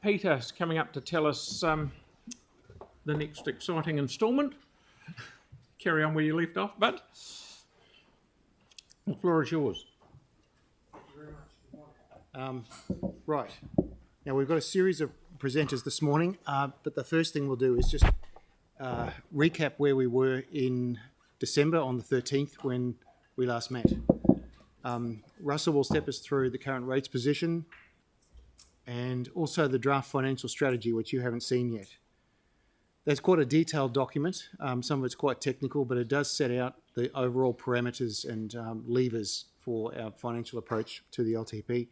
Peter's coming up to tell us the next exciting instalment. Carry on where you left off, bud. The floor is yours. Thank you very much. Right. Now we've got a series of presenters this morning, but the first thing we'll do is just recap where we were in December on the 13th when we last met. Russell will step us through the current rates position and also the draft financial strategy, which you haven't seen yet. That's quite a detailed document. Some of it's quite technical, but it does set out the overall parameters and levers for our financial approach to the LTP.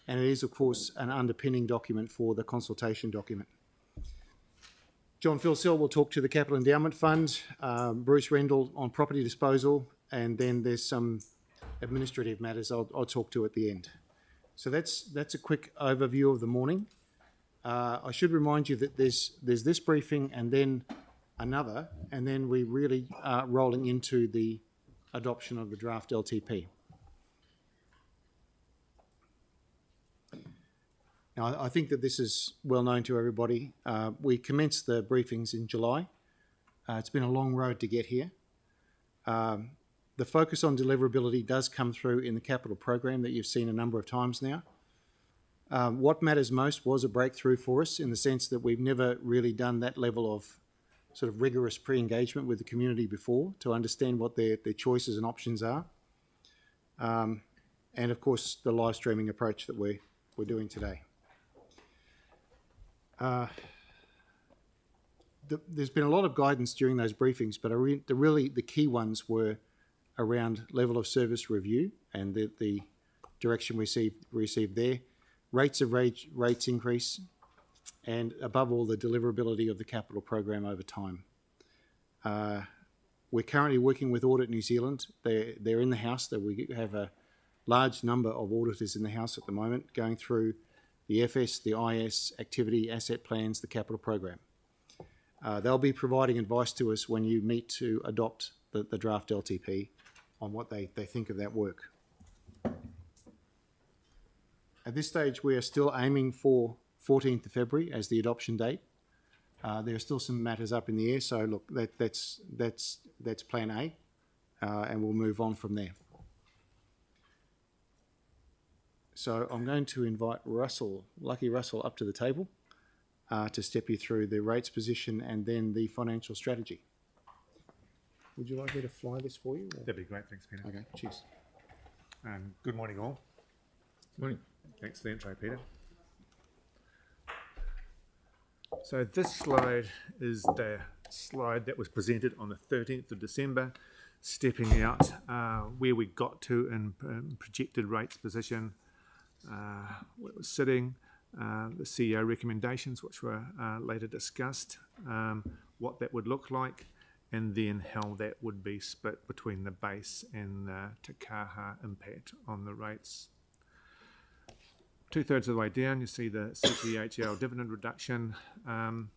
And it is, of course, an underpinning document for the consultation document. John Philsill will talk to the Capital Endowment Fund, Bruce Rendell on property disposal, and then there's some administrative matters I'll talk to at the end. So that's a quick overview of the morning. I should remind you that there's this briefing and then another, and then we really are rolling into the adoption of the draft LTP. Now, I think that this is well known to everybody. We commenced the briefings in July. It's been a long road to get here. The focus on deliverability does come through in the capital program that you've seen a number of times now. What matters most was a breakthrough for us in the sense that we've never really done that level of sort of rigorous pre-engagement with the community before to understand what their choices and options are. And of course, the live streaming approach that we're doing today. There's been a lot of guidance during those briefings, but the key ones were around level of service review and the direction we received there, rates increase, and above all, the deliverability of the capital program over time. We're currently working with Audit New Zealand. They're in the house. We have a large number of auditors in the house at the moment going through the FS, the IS, activity, asset plans, the capital program. They'll be providing advice to us when you meet to adopt the draft LTP on what they think of that work. At this stage, we are still aiming for 14th of February as the adoption date. There are still some matters up in the air, so look, that's plan A, and we'll move on from there. So I'm going to invite Lucky Russell, up to the table to step you through the rates position and then the financial strategy. Would you like me to fly this for you? Or? That'd be great, thanks, Peter. Okay, cheers. Good morning, all. Morning. Thanks for the intro, Peter. So this slide is the slide that was presented on the 13th of December, stepping out where we got to in projected rates position, where it was sitting, the CEO recommendations, which were later discussed, what that would look like, and then how that would be split between the base and the Te Kaha impact on the rates. 2/3 of the way down, you see the CTHL dividend reduction. So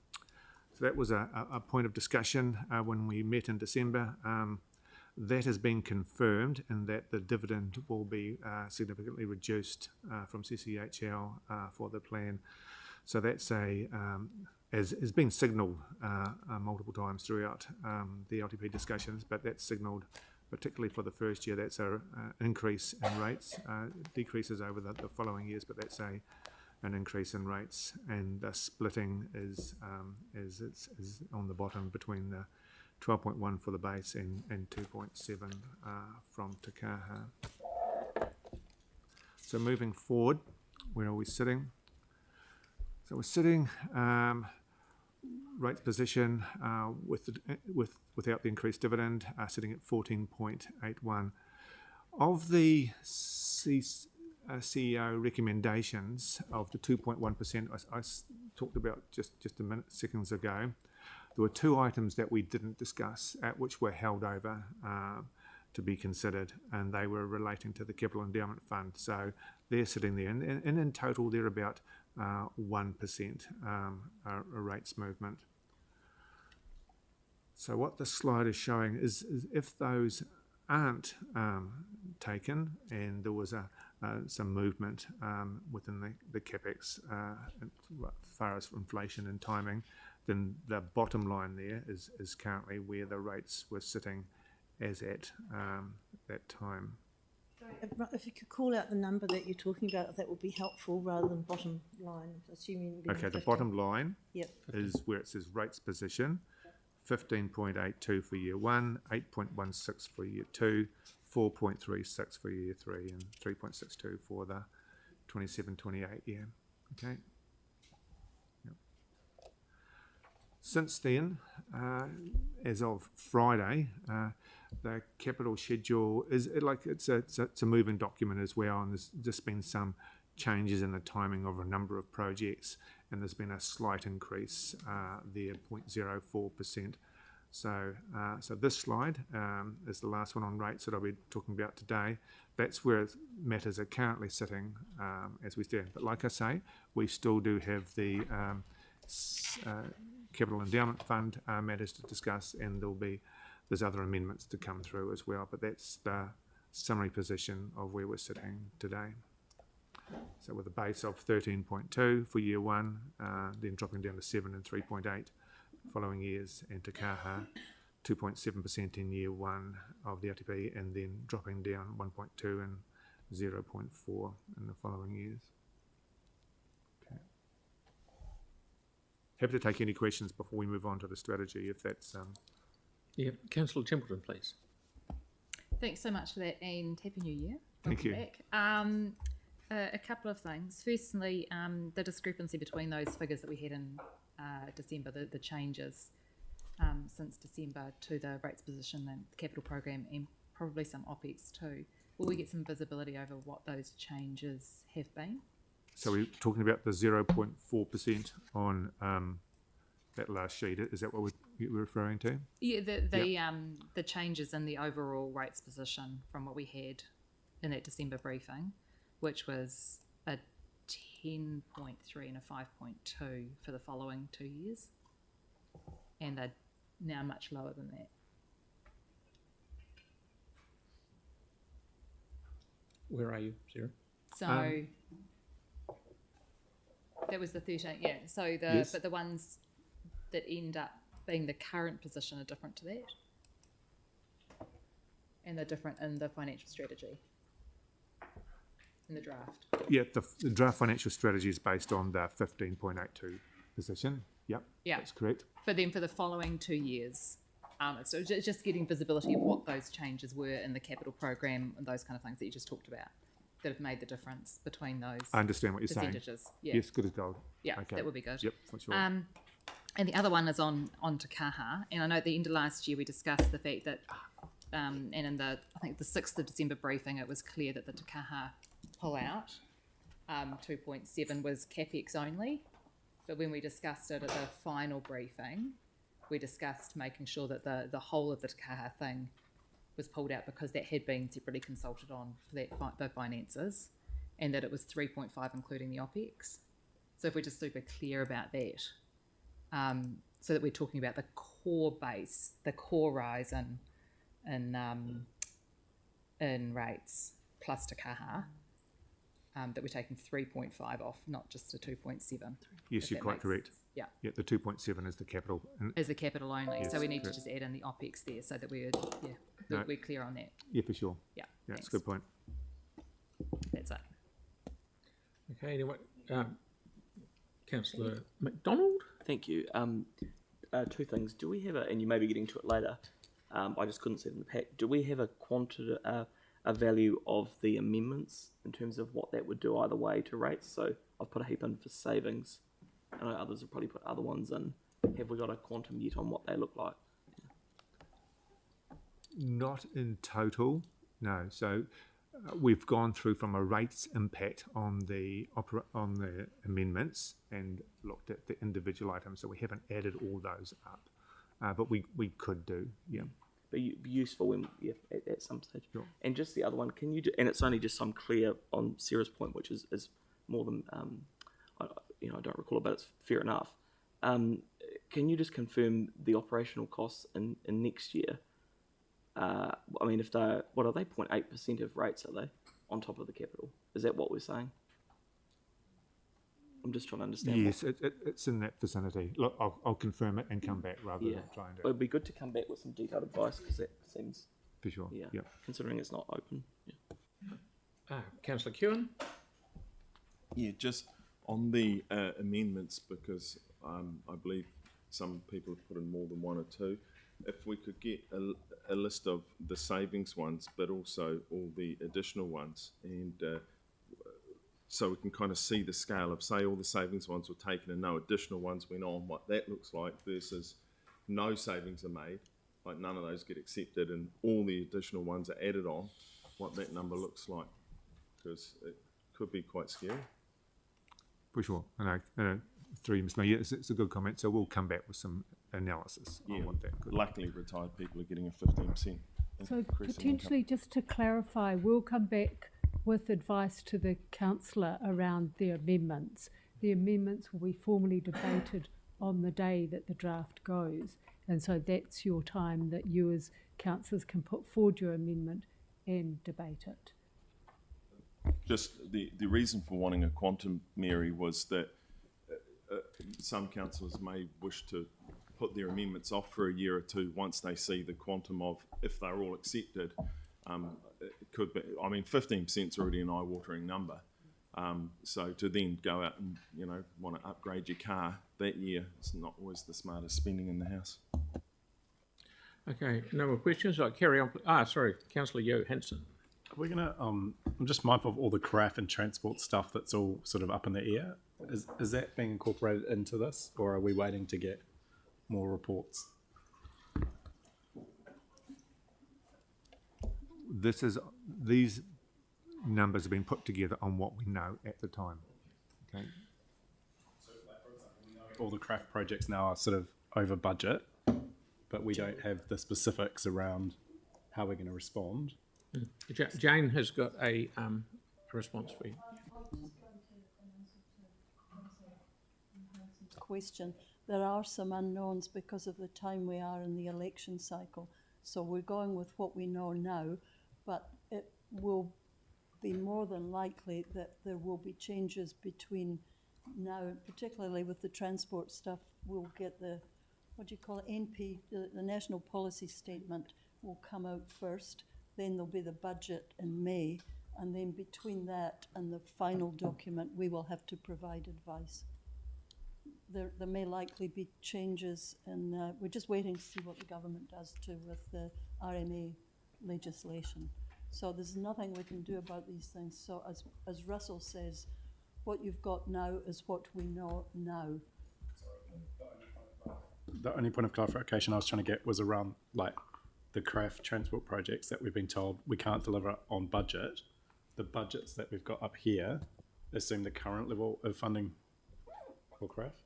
that was a point of discussion when we met in December. That has been confirmed in that the dividend will be significantly reduced from CCHL for the plan. So that's has been signalled multiple times throughout the LTP discussions, but that's signalled particularly for the first year. That's an increase in rates, decreases over the following years, but that's an increase in rates, and the splitting is on the bottom between the 12.1 for the base and 2.7 from Te Kaha. So moving forward, where are we sitting? So we're sitting rates position without the increased dividend, sitting at 14.81. Of the CEO recommendations of the 2.1% I talked about just seconds ago, there were two items that we didn't discuss, which were held over to be considered, and they were relating to the Capital Endowment Fund. So they're sitting there, and in total they're about 1% rates movement. So what this slide is showing is if those aren't taken and there was a some movement within the capex as far as inflation and timing, then the bottom line there is currently where the rates were sitting as at that time. If you could call out the number that you're talking about, that would be helpful rather than bottom line, assuming. Okay, the bottom line Yep. is where it says rates position, 15.82 for year 1, 8.16 for year 2, 4.36 for year 3, and 3.62 for the 27-28 year. Okay. Yep. Since then, as of Friday, the capital schedule is it's a moving document as well, and there's just been some changes in the timing of a number of projects, and there's been a slight increase there, 0.04%. So this slide is the last one on rates that I'll be talking about today. That's where matters are currently sitting as we stand. But like I say, we still do have the Capital Endowment Fund matters to discuss, and there's other amendments to come through as well. But that's the summary position of where we're sitting today. So with a base of 13.2 for year 1, then dropping down to 7 and 3.8 following years, and Te Kaha 2.7% in year 1 of the LTP, and then dropping down 1.2 and 0.4 in the following years. Okay. Happy to take any questions before we move on to the strategy, if that's... Yeah, Councillor Templeton, please. Thanks so much for that, and Happy New Year. Thank you. Back. A couple of things. Firstly, the discrepancy between those figures that we had in December, the changes since December to the rates position and the capital program, and probably some OPEX too. Will we get some visibility over what those changes have been? So we're talking about the 0.4% on that last sheet. Is that what you're referring to? Yeah, the changes in the overall rates position from what we had in that December briefing, which was a 10.3 and a 5.2 for the following 2 years, and they're now much lower than that. Where are you, Sarah? So that was the 13, yeah. So Yes. but the ones that end up being the current position are different to that, and they're different in the financial strategy, in the draft. Yeah, the draft financial strategy is based on the 15.82 position. Yep, Yeah. that's correct. But then for the following 2 years, so just getting visibility of what those changes were in the capital program and those kind of things that you just talked about that have made the difference between those I understand what you're saying. percentages. Yeah. Yes, good as gold. Yeah, Okay. that would be good. Yep, for sure. And the other one is on Te Kaha. And I know at the end of last year we discussed the fact that, and in I think the 6th of December briefing, it was clear that the Te Kaha pull-out, 2.7 was CapEx only. But when we discussed it at the final briefing, we discussed making sure that the whole of the Te Kaha thing was pulled out, because that had been separately consulted on for the finances, and that it was 3.5 including the OPEX. So if we're just super clear about that, so that we're talking about the core base, the core rise in rates plus Te Kaha, that we're taking 3.5 off, not just a 2.7. Yes, you're quite correct. Yeah. Yeah, the 2.7 is the capital. As the capital only, Yes, so we need correct. to just add in the OPEX there, so that we're No. we're clear on that. Yeah, for sure. Yeah, Yeah, that's thanks. a good point. That's it. Okay, anyway, Councillor McDonald? Thank you. Two things. Do we have and you may be getting to it later, I just couldn't see it in the pack. Do we have a value of the amendments in terms of what that would do either way to rates? So I've put a heap in for savings. I know others have probably put other ones in. Have we got a quantum yet on what they look like? Not in total, no. So we've gone through from a rates impact on the amendments and looked at the individual items. So we haven't added all those up, but we could do, yeah. Be useful when at some stage. Sure. And just the other one, can you and it's only just so I'm clear on Sarah's point, which is more than I don't recall it, but it's fair enough. Can you just confirm the operational costs in next year? I mean, if what are they? 0.8% of rates, are they on top of the capital? Is that what we're saying? I'm just trying to understand. Yes, it's in that vicinity. Look, I'll confirm it and come back rather than try and do It would be good to come back with some detailed advice because that seems, for sure. considering it's not open. Yeah. Councillor Kewen? Yeah, just on the amendments, because I believe some people have put in more than one or two. If we could get a list of the savings ones, but also all the additional ones, and so we can kind of see the scale of, say, all the savings ones were taken and no additional ones went on, what that looks like versus no savings are made, like none of those get accepted and all the additional ones are added on, what that number looks like, because it could be quite scary. For sure. And through you, Mr. Mayor, it's a good comment. So we'll come back with some analysis on what that could. Luckily, retired people are getting a 15%. So increase in potentially, just to clarify, we'll come back with advice to the councillor around the amendments. The amendments will be formally debated on the day that the draft goes. And so that's your time that you as councillors can put forward your amendment and debate it. Just the reason for wanting a quantum, Mary, was that some councillors may wish to put their amendments off for a year or two once they see the quantum of, if they're all accepted, it could be, I mean, 15% is already an eye-watering number. So to then go out and, you know, want to upgrade your car that year, it's not always the smartest spending in the house. Okay, no more questions. I'll carry on. Sorry, Councillor Johansson. We're gonna. I'm just mindful of all the craft and transport stuff that's all sort of up in the air. Is that being incorporated into this, or are we waiting to get more reports? These numbers have been put together on what we know at the time. Okay. So, like, for example, we know all the craft projects now are sort of over budget, but we don't have the specifics around how we're going to respond. Jane has got a response for you. Question. There are some unknowns because of the time we are in the election cycle. So we're going with what we know now, but it will be more than likely that there will be changes between now, particularly with the transport stuff. We'll get the, what do you call it, NP, the National Policy Statement will come out first. Then there'll be the budget in May, and then between that and the final document, we will have to provide advice. There may likely be changes, and we're just waiting to see what the government does too with the RMA legislation. So there's nothing we can do about these things. So as Russell says, what you've got now is what we know now. The only point of clarification I was trying to get was around, like, the craft transport projects that we've been told we can't deliver on budget. The budgets that we've got up here assume the current level of funding for craft.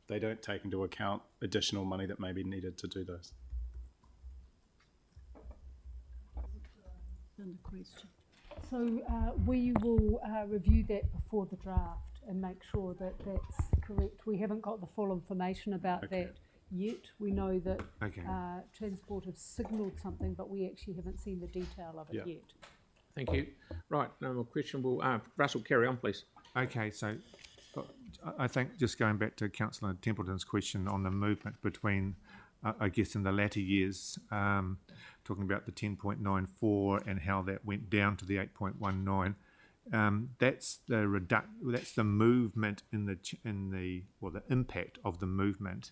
They don't take into account additional money that may be needed to do those. So we will review that before the draft and make sure that that's correct. We haven't got the full information about that yet. We know that Transport have signalled something, but we actually haven't seen the detail of it yet. Thank you. Right, no more question. We'll, Russell, carry on, please. Okay, so I think just going back to Councillor Templeton's question on the movement between, I guess, in the latter years, talking about the 10.94 and how that went down to the 8.19. That's the movement in the impact of the movement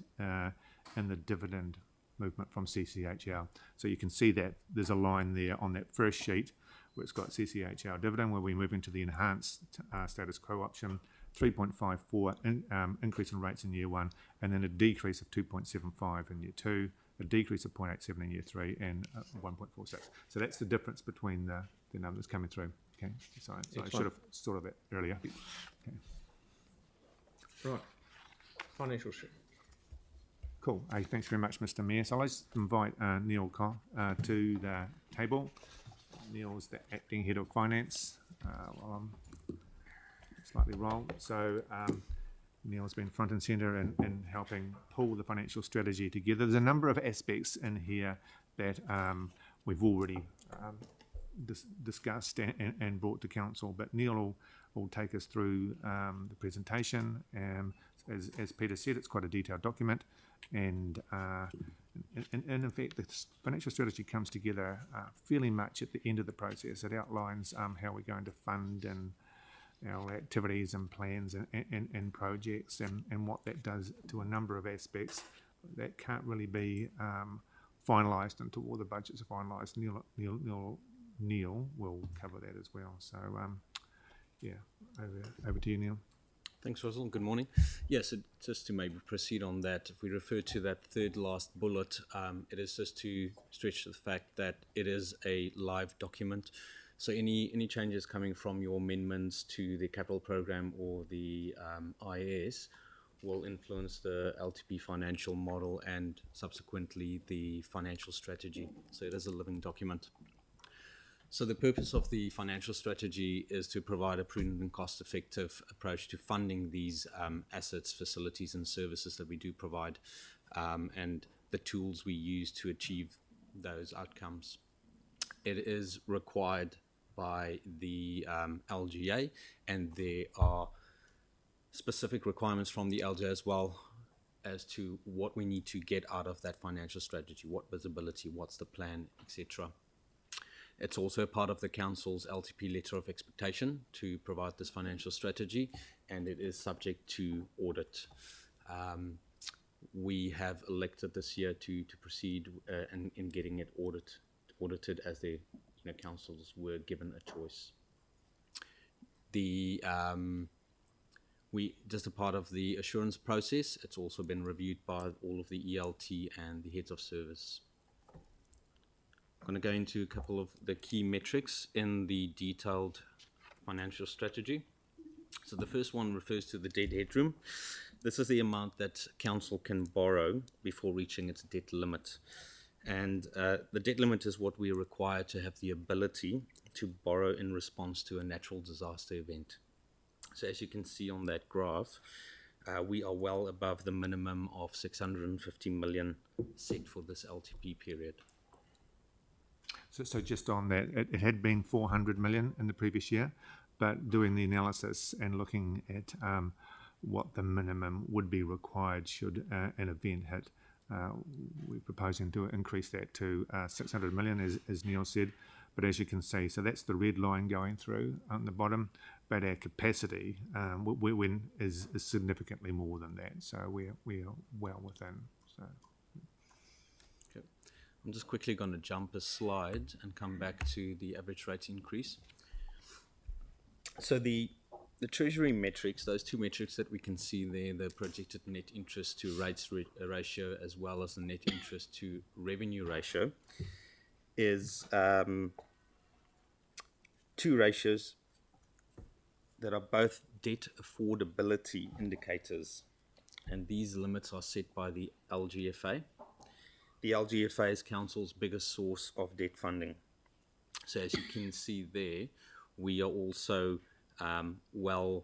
in the dividend movement from CCHL. So you can see that there's a line there on that first sheet where it's got CCHL dividend, where we're moving to the enhanced status quo option, 3.54 increase in rates in year one, and then a decrease of 2.75 in year two, a decrease of 0.87 in year three, and 1.46. So that's the difference between the numbers coming through. Okay, so I should have thought of that earlier. Okay. Right, financial sheet. Cool. Thanks very much, Mr. Mayor. So let's invite Neil Cobb to the table. Neil's the acting head of finance. While I'm slightly wrong. So Neil's been front and centre in helping pull the financial strategy together. There's a number of aspects in here that we've already discussed and brought to council. But Neil will take us through the presentation. As Peter said, it's quite a detailed document, and in fact, the financial strategy comes together fairly much at the end of the process. It outlines how we're going to fund and our activities and plans and projects, and what that does to a number of aspects that can't really be finalised until all the budgets are finalised. Neil will cover that as well. So, over to you, Neil. Thanks, Russell. Good morning. Yes, just to maybe proceed on that, if we refer to that third last bullet, it is just to stretch the fact that it is a live document. So any changes coming from your amendments to the capital program or the IS will influence the LTP financial model and subsequently the financial strategy. So it is a living document. So the purpose of the financial strategy is to provide a prudent and cost-effective approach to funding these assets, facilities and services that we do provide, and the tools we use to achieve those outcomes. It is required by the LGA, and there are specific requirements from the LGA as well as to what we need to get out of that financial strategy, what visibility, what's the plan, etc. It's also part of the Council's LTP letter of expectation to provide this financial strategy, and it is subject to audit. We have elected this year to proceed in getting it audited as the councils were given a choice. We just a part of the assurance process. It's also been reviewed by all of the ELT and the heads of service. I'm going to go into a couple of the key metrics in the detailed financial strategy. So the first one refers to the debt headroom. This is the amount that council can borrow before reaching its debt limit. And the debt limit is what we require to have the ability to borrow in response to a natural disaster event. So as you can see on that graph, we are well above the minimum of 650 million set for this LTP period. So just on that, it had been 400 million in the previous year, but doing the analysis and looking at what the minimum would be required should an event hit, we're proposing to increase that to 600 million, as Neil said. But as you can see, so that's the red line going through on the bottom, but our capacity is significantly more than that. So we're well within. So. I'm just quickly going to jump a slide and come back to the average rate increase. So the treasury metrics, those two metrics that we can see there, the projected net interest to rates ratio as well as the net interest to revenue ratio, is two ratios that are both debt affordability indicators, and these limits are set by the LGFA. The LGFA is Council's biggest source of debt funding. So as you can see there, we are also well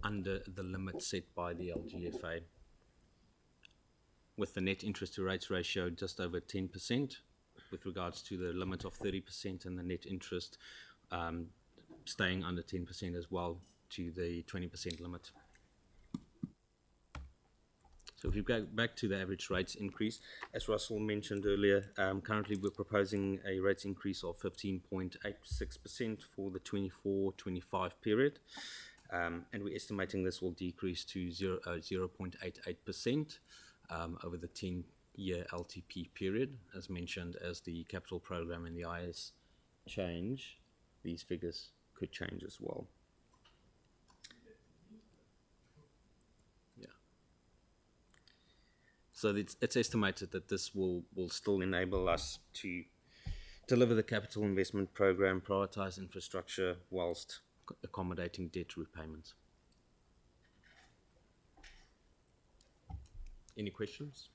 under the limit set by the LGFA, with the net interest to rates ratio just over 10% with regards to the limit of 30%, and the net interest staying under 10% as well to the 20% limit. So if you go back to the average rates increase, as Russell mentioned earlier, currently we're proposing a rates increase of 15.86% for the 24-25 period, and we're estimating this will decrease to 0.88% over the 10-year LTP period. As mentioned, as the capital program and the IS change, these figures could change as well. So it's estimated that this will still enable us to deliver the capital investment program, prioritise infrastructure whilst accommodating debt repayments. Any questions?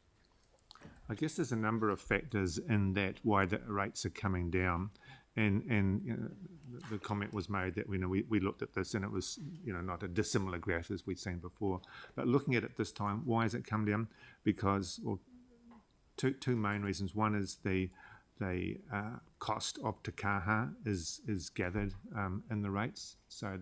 I guess there's a number of factors in that why the rates are coming down, and you know, the comment was made that we looked at this and it was not a dissimilar graph as we'd seen before. But looking at it this time, why has it come down? Because two main reasons. One is the the cost of Te Kaha is gathered in the rates, so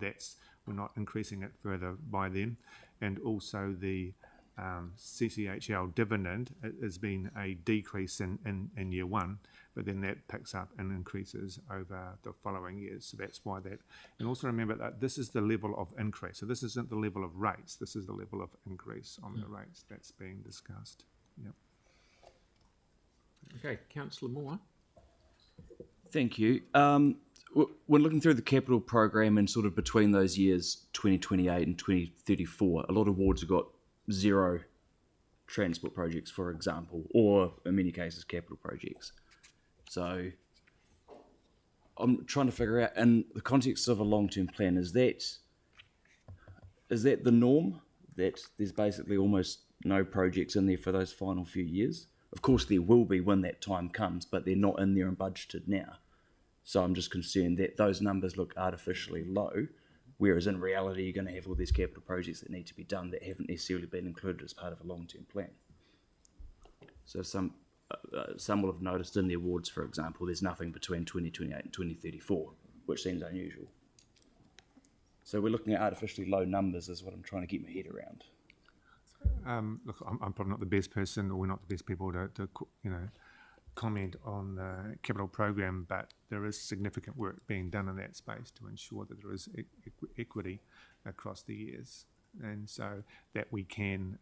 we're not increasing it further by then, and also the CCHL dividend has been a decrease in year one, but then that picks up and increases over the following years. So that's why that. And also remember that this is the level of increase. So this isn't the level of rates. This is the level of increase on the rates that's being discussed. Yep. Okay, Councillor Moore. Thank you. When looking through the capital program and sort of between those years 2028 and 2034, a lot of wards have got 0 transport projects, for example, or in many cases capital projects. So I'm trying to figure out, in the context of a long-term plan, is that the norm, that there's basically almost no projects in there for those final few years? Of course there will be when that time comes, but they're not in there and budgeted now. So I'm just concerned that those numbers look artificially low, whereas in reality you're going to have all these capital projects that need to be done that haven't necessarily been included as part of a long-term plan. So some will have noticed in their wards, for example, there's nothing between 2028 and 2034, which seems unusual. So we're looking at artificially low numbers is what I'm trying to get my head around. Look, I'm probably not the best person, or we're not the best people to comment on the capital program, but there is significant work being done in that space to ensure that there is equity across the years, and so that we can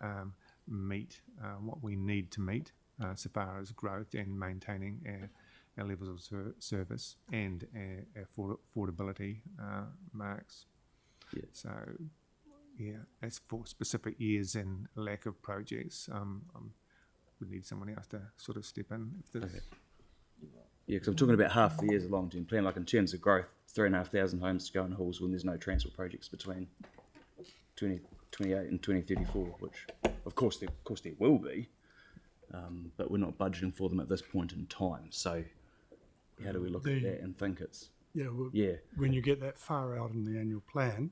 meet what we need to meet so far as growth and maintaining our levels of service and our affordability marks. Yeah. So, yeah, as for specific years and lack of projects, we need someone else to sort of step in. If there's, Okay. Yeah, because I'm talking about half the years of long-term plan. Like in terms of growth, 3,500 homes to go in halls when there's no transport projects between 2028 and 2034, which of course there will be, but we're not budgeting for them at this point in time. So how do we look at that and think it's when you get that far out in the annual plan,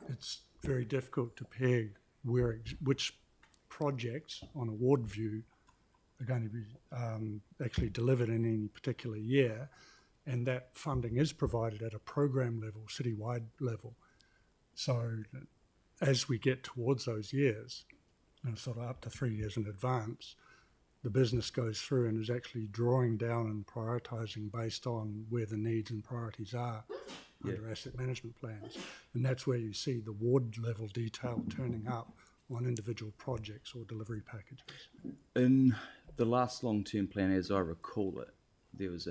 it's very difficult to peg which projects on a ward view are going to be actually delivered in any particular year, and that funding is provided at a program level, citywide level. So as we get towards those years, sort of up to 3 years in advance, the business goes through and is actually drawing down and prioritising based on where the needs and priorities are under asset management plans. And that's where you see the ward level detail turning up on individual projects or delivery packages. In the last long-term plan, as I recall it, there was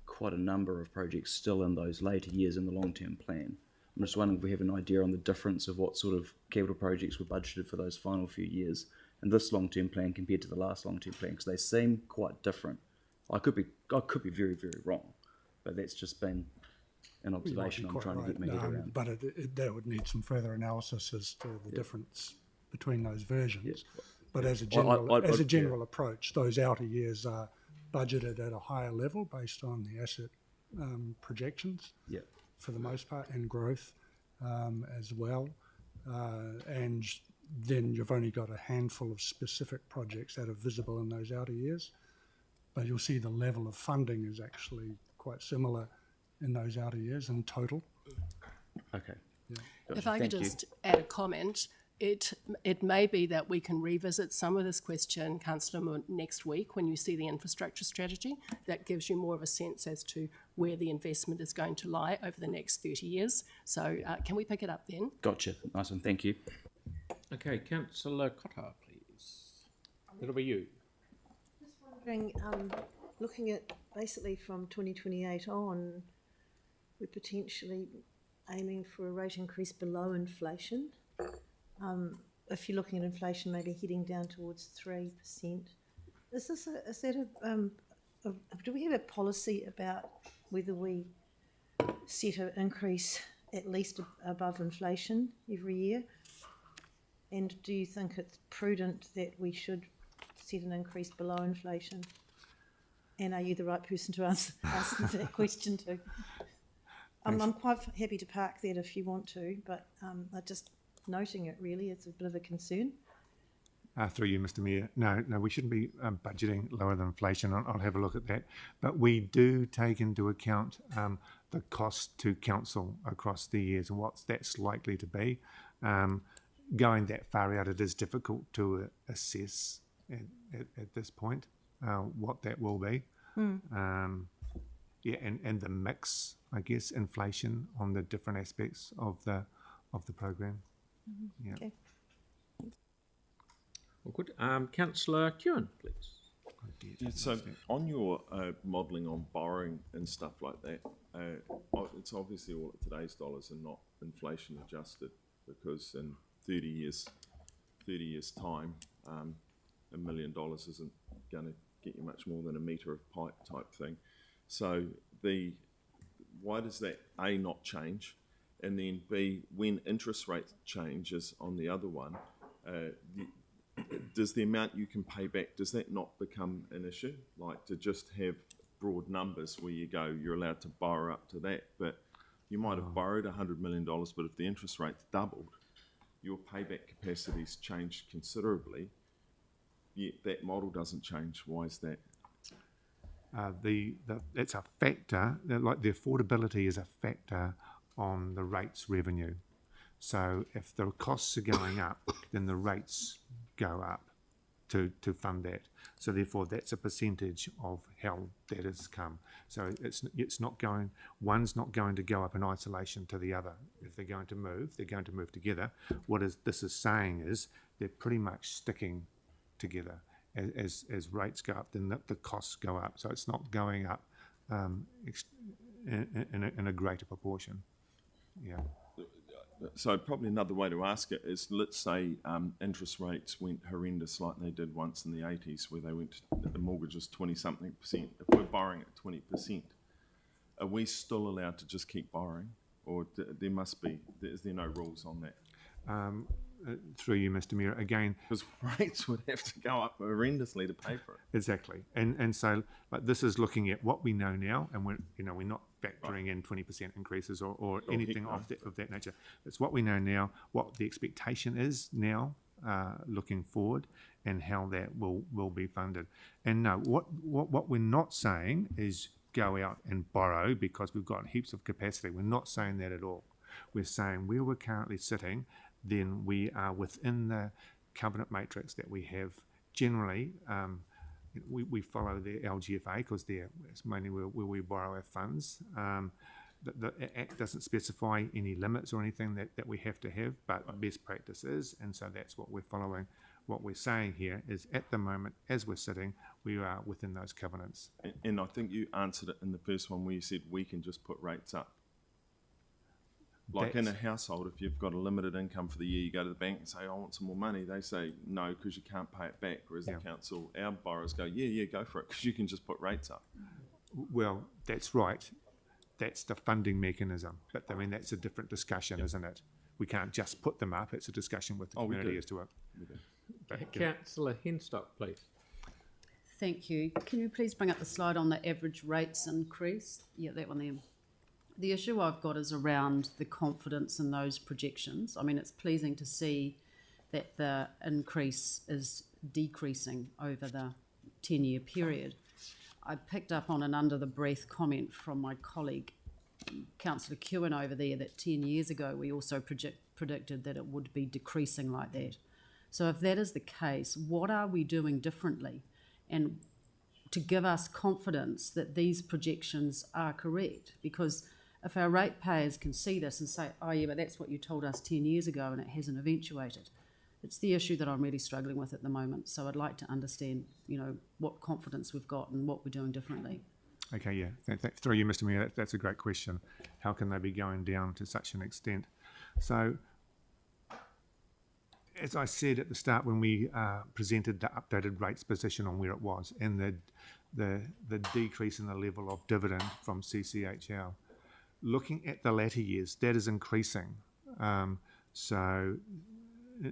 quite a number of projects still in those later years in the long-term plan. I'm just wondering if we have an idea on the difference of what sort of capital projects were budgeted for those final few years in this long-term plan compared to the last long-term plan, because they seem quite different. I could be very, very wrong, but that's just been an observation I'm trying to get my head around. But that would need some further analysis as to the difference between those versions. But as a general approach, those outer years are budgeted at a higher level based on the asset projections for the most part, and growth as well. And then you've only got a handful of specific projects that are visible in those outer years. But you'll see the level of funding is actually quite similar in those outer years in total. Okay. Yeah. Gotcha. If I could Thank you. just add a comment, it may be that we can revisit some of this question, Councillor Moore, next week when you see the infrastructure strategy. That gives you more of a sense as to where the investment is going to lie over the next 30 years. So can we pick it up then? Gotcha. Nice one. Thank you. Okay, Councillor Cotter, please. It'll be you. Just wondering, looking at basically from 2028 on, we're potentially aiming for a rate increase below inflation. If you're looking at inflation maybe heading down towards 3%, do we have a policy about whether we set an increase at least above inflation every year? And do you think it's prudent that we should set an increase below inflation? And are you the right person to answer that question to? I'm quite happy to park that if you want to, but just noting it really, it's a bit of a concern. Through you, Mr. Mayor. No, we shouldn't be budgeting lower than inflation. I'll have a look at that. But we do take into account the cost to council across the years and what that's likely to be. Going that far out, it is difficult to assess at this point what that will be. Yeah, and the mix, I guess, inflation on the different aspects of the program. Yeah. Okay. Well, good. Councillor Kewen, please. Yeah, so on your modelling on borrowing and stuff like that, it's obviously all at today's dollars and not inflation adjusted, because in 30 years time, $1 million isn't going to get you much more than a metre of pipe type thing. So why does that A not change, and then B, when interest rate changes on the other one, does the amount you can pay back, does that not become an issue? Like to just have broad numbers where you go, you're allowed to borrow up to that, but you might have borrowed $100 million, but if the interest rate's doubled, your payback capacity's changed considerably, yet that model doesn't change. Why is that? It's a factor, like the affordability is a factor on the rates revenue. So if the costs are going up, then the rates go up to fund that. So therefore, that's a percentage of how that has come. So it's not going, one's not going to go up in isolation to the other. If they're going to move, they're going to move together. This is saying is they're pretty much sticking together. As rates go up, then the costs go up. So it's not going up in a greater proportion. Yeah. So probably another way to ask it is, let's say interest rates went horrendous like they did once in the 80s, where they went, the mortgage was 20-something%. If we're borrowing at 20%, are we still allowed to just keep borrowing? Or is there no rules on that? Through you, Mr. Mayor, again, because rates would have to go up horrendously to pay for it. Exactly, and so like this is looking at what we know now, and we're not factoring in 20% increases or anything of that nature. It's what we know now, what the expectation is now, looking forward, and how that will be funded. And no, what we're not saying is go out and borrow because we've got heaps of capacity. We're not saying that at all. We're saying where we're currently sitting, then we are within the covenant matrix that we have. Generally, we follow the LGFA because it's mainly where we borrow our funds. The Act doesn't specify any limits or anything that we have to have, but best practice is, and so that's what we're following. What we're saying here is at the moment, as we're sitting, we are within those covenants. And I think you answered it in the first one where you said we can just put rates up. Like in a household, if you've got a limited income for the year, you go to the bank and say, I want some more money. They say, no, because you can't pay it back. Whereas the council, our borrowers go, yeah, go for it, because you can just put rates up. Well, that's right. That's the funding mechanism. But I mean, that's a different discussion, isn't it? We can't just put them up. It's a discussion with the community as to it. Councillor Henstock, please. Thank you. Can you please bring up the slide on the average rates increase? Yeah, that one there. The issue I've got is around the confidence in those projections. I mean, it's pleasing to see that the increase is decreasing over the 10-year period. I picked up on an under-the-breath comment from my colleague, Councillor Kewen over there, that 10 years ago we also predicted that it would be decreasing like that. So if that is the case, what are we doing differently? And to give us confidence that these projections are correct, because if our ratepayers can see this and say, oh yeah, but that's what you told us 10 years ago and it hasn't eventuated. It's the issue that I'm really struggling with at the moment. So I'd like to understand, what confidence we've got and what we're doing differently. Okay, yeah. Through you, Mr. Mayor, that's a great question. How can they be going down to such an extent? So, as I said at the start when we presented the updated rates position on where it was and the decrease in the level of dividend from CCHL, looking at the latter years, that is increasing. So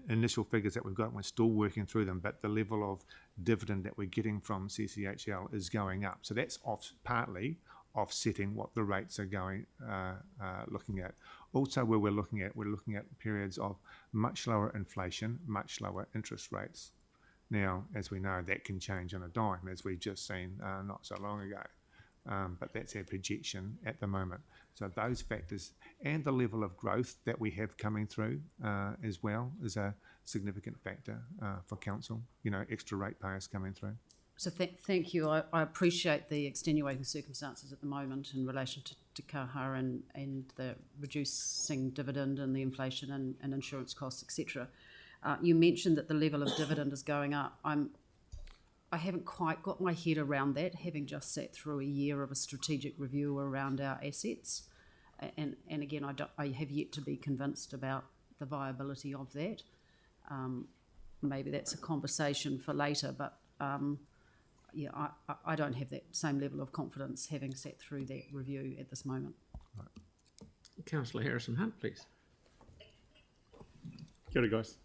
initial figures that we've got, we're still working through them, but the level of dividend that we're getting from CCHL is going up. So that's partly offsetting what the rates are going, looking at. Also, where we're looking at periods of much lower inflation, much lower interest rates. Now, as we know, that can change on a dime, as we've just seen not so long ago. But that's our projection at the moment. So those factors and the level of growth that we have coming through as well is a significant factor for council, extra ratepayers coming through. So thank you. I appreciate the extenuating circumstances at the moment in relation to kaha and the reducing dividend and the inflation and insurance costs, etc. You mentioned that the level of dividend is going up. I haven't quite got my head around that, having just sat through a year of a strategic review around our assets. And again, I have yet to be convinced about the viability of that. Maybe that's a conversation for later, but I don't have that same level of confidence having sat through that review at this moment. Right. Councillor Harrison-Hunt, please. Kia ora, guys.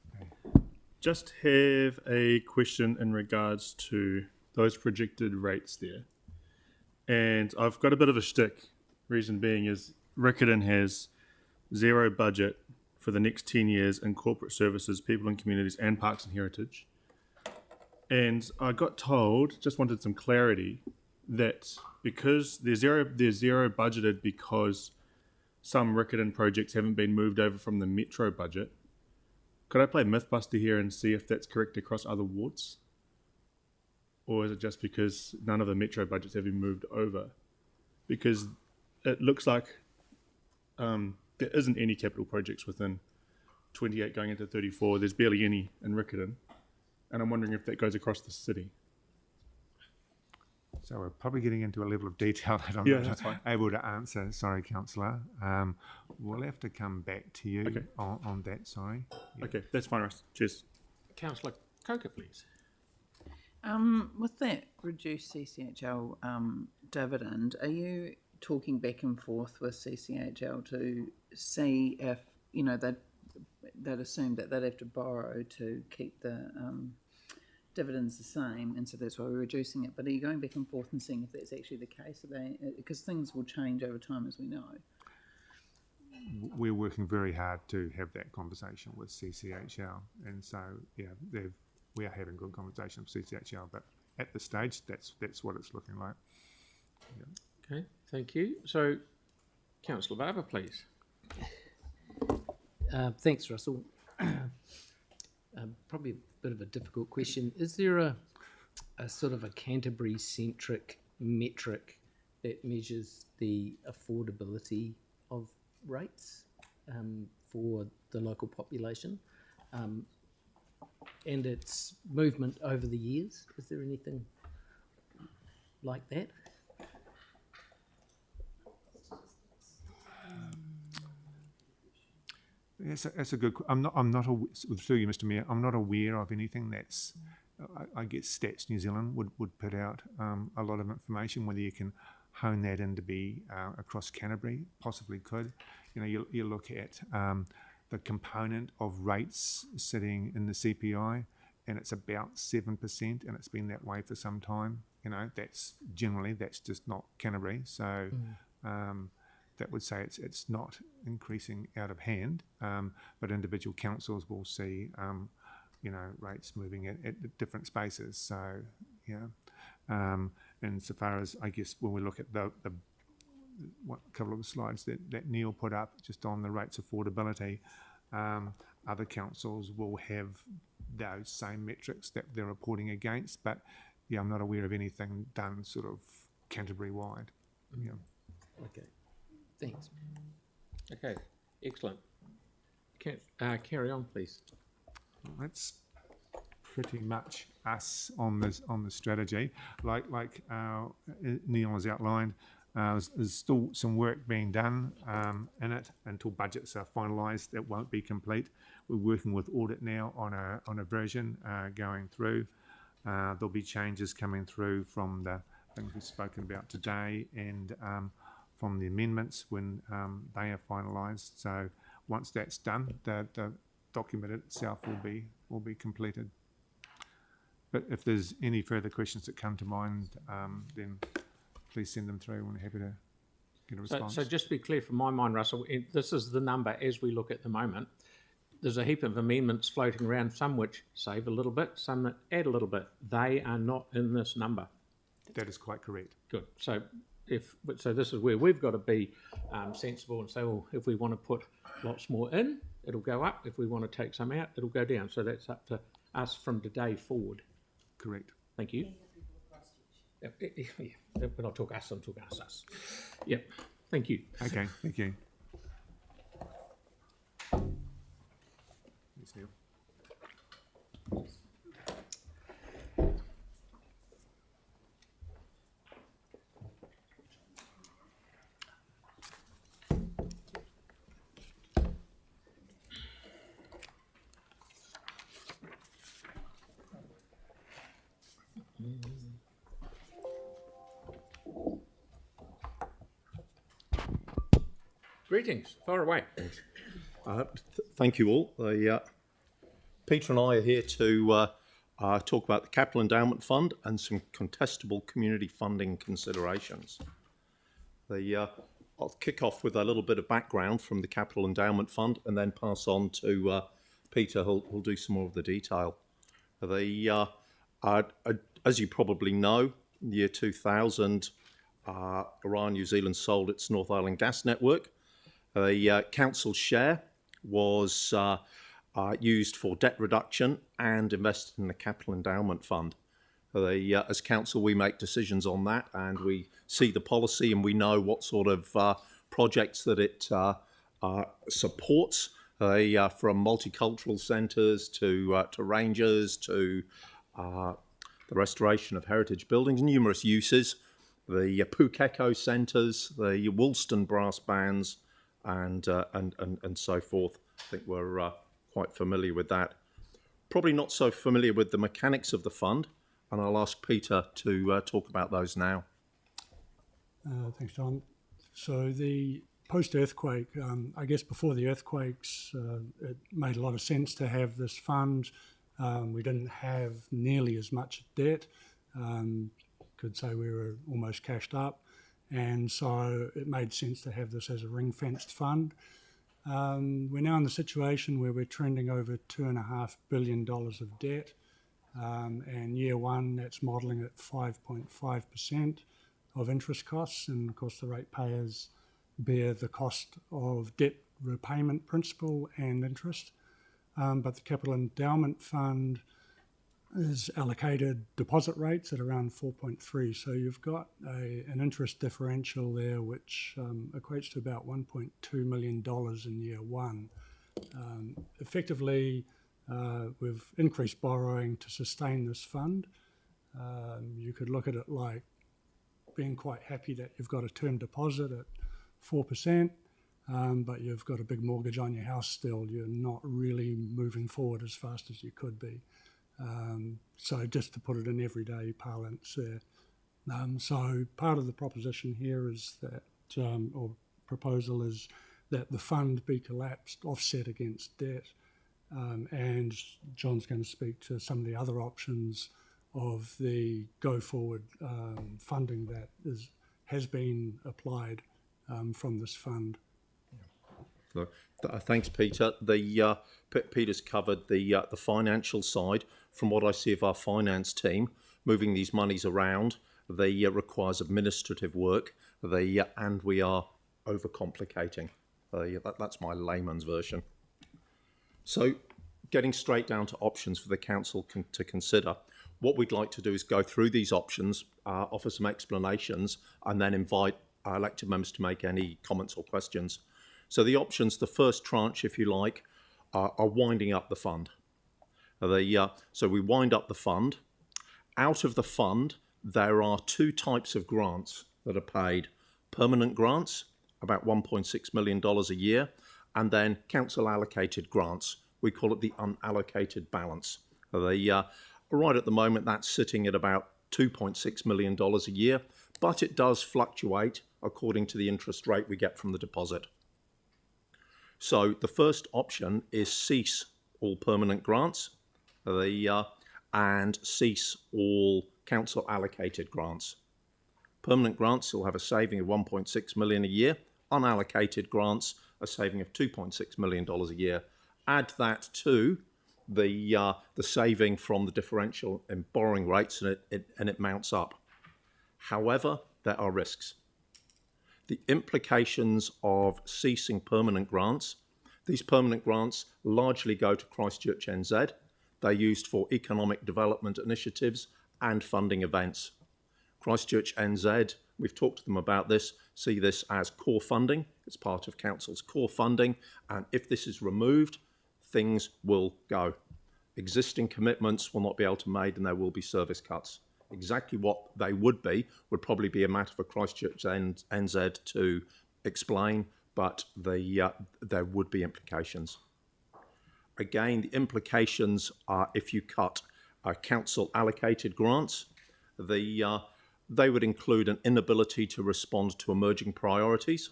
Just have a question in regards to those projected rates there. And I've got a bit of a shtick. Reason being is Riccarton has zero budget for the next 10 years in corporate services, people and communities, and parks and heritage. And I got told, just wanted some clarity, that because there's zero budgeted because some Riccarton projects haven't been moved over from the metro budget. Could I play Mythbuster here and see if that's correct across other wards? Or is it just because none of the metro budgets have been moved over? Because it looks like there isn't any capital projects within 28 going into 34. There's barely any in Riccarton. And I'm wondering if that goes across the city. So we're probably getting into a level of detail that I'm not able to answer. Sorry, Councillor. We'll have to come back to you on that, sorry. Yeah. Okay, that's fine, Russ. Cheers. Councillor Coker, please. With that reduced CCHL dividend, are you talking back and forth with CCHL to see if, they'd assume that they'd have to borrow to keep the dividends the same, and so that's why we're reducing it. But are you going back and forth and seeing if that's actually the case? Because things will change over time, as we know. We're working very hard to have that conversation with CCHL, and so we are having good conversations with CCHL. But at this stage, that's what it's looking like. Yeah. Okay, thank you. So, Councillor Barber, please. Thanks, Russell. Probably a bit of a difficult question. Is there a sort of a Canterbury-centric metric that measures the affordability of rates for the local population and its movement over the years? Is there anything like that? That's a good. I'm not. Through you, Mr. Mayor. I'm not aware of anything that's. I guess Stats New Zealand would put out a lot of information. Whether you can hone that in to be across Canterbury, possibly could. You look at the component of rates sitting in the CPI, and it's about 7%, and it's been that way for some time. That's just not Canterbury. So. That would say it's not increasing out of hand, but individual councils will see, rates moving at different spaces. So, and so far as I guess when we look at the couple of the slides that Neil put up just on the rates affordability, other councils will have those same metrics that they're reporting against. But I'm not aware of anything done sort of Canterbury wide. Yeah. Okay. Thanks. Okay, excellent. Carry on, please. That's pretty much us on the strategy. Like Neil has outlined, there's still some work being done in it until budgets are finalised. It won't be complete. We're working with audit now on a version going through. There'll be changes coming through from the things we've spoken about today and. From the amendments when they are finalised. So once that's done, the document itself will be completed. But if there's any further questions that come to mind, then please send them through. We're happy to get a response. So just to be clear from my mind, Russell, this is the number as we look at the moment. there's a heap of amendments floating around, some which save a little bit, some that add a little bit. They are not in this number. That is quite correct. Good. So this is where we've got to be sensible and say, well, if we want to put lots more in, it'll go up. If we want to take some out, it'll go down. So that's up to us from today forward. Correct. Thank you. Yeah, when I talk us, I'm talking us. Yep. Thank you. Okay, thank you. Thanks, Neil. Greetings. Far away. Thank you all. Peter and I are here to talk about the Capital Endowment Fund and some contestable community funding considerations. I'll kick off with a little bit of background from the Capital Endowment Fund and then pass on to Peter, who'll do some more of the detail. As you probably know, in the year 2000, Orion New Zealand sold its North Island gas network. The council share was used for debt reduction and invested in the Capital Endowment Fund. As council, we make decisions on that, and we see the policy, and we know what sort of projects that it supports, from multicultural centres to rangers to the restoration of heritage buildings, numerous uses, the Pukeko centres, the Woolston brass bands, and so forth. I think we're quite familiar with that. Probably not so familiar with the mechanics of the fund, and I'll ask Peter to talk about those now. Thanks, John. So the post-earthquake, I guess before the earthquakes, it made a lot of sense to have this fund. We didn't have nearly as much debt. Could say we were almost cashed up. And so it made sense to have this as a ring-fenced fund. We're now in the situation where we're trending over $2.5 billion of debt. And year one, that's modelling at 5.5% of interest costs. And of course, the ratepayers bear the cost of debt repayment principal and interest. But the Capital Endowment Fund is allocated deposit rates at around 4.3. So you've got an interest differential there, which equates to about $1.2 million in year one. Effectively, we've increased borrowing to sustain this fund. You could look at it like being quite happy that you've got a term deposit at 4%, but you've got a big mortgage on your house still. You're not really moving forward as fast as you could be. So just to put it in everyday parlance there. So part of the proposition here is that, or proposal is that the fund be collapsed, offset against debt. And John's going to speak to some of the other options of the go-forward funding that has been applied from this fund. So, thanks, Peter. Peter's covered the financial side. From what I see of our finance team, moving these monies around, requires administrative work. And we are overcomplicating. That's my layman's version. So, getting straight down to options for the council to consider. What we'd like to do is go through these options, offer some explanations, and then invite our elected members to make any comments or questions. So the options, the first tranche, if you like, are winding up the fund. So we wind up the fund. Out of the fund, there are two types of grants that are paid. Permanent grants, about $1.6 million a year, and then council allocated grants. We call it the unallocated balance. Right at the moment, that's sitting at about $2.6 million a year, but it does fluctuate according to the interest rate we get from the deposit. So the first option is cease all permanent grants and cease all council allocated grants. Permanent grants will have a saving of $1.6 million a year. Unallocated grants, a saving of $2.6 million a year. add that to the saving from the differential in borrowing rates, and it mounts up. However, there are risks. The implications of ceasing permanent grants. These permanent grants largely go to Christchurch NZ. They're used for economic development initiatives and funding events. Christchurch NZ, we've talked to them about this, see this as core funding. It's part of council's core funding, and if this is removed, things will go. Existing commitments will not be able to be made, and there will be service cuts. Exactly what they would probably be a matter for Christchurch NZ to explain, but there would be implications. Again, the implications are if you cut council allocated grants, they would include an inability to respond to emerging priorities,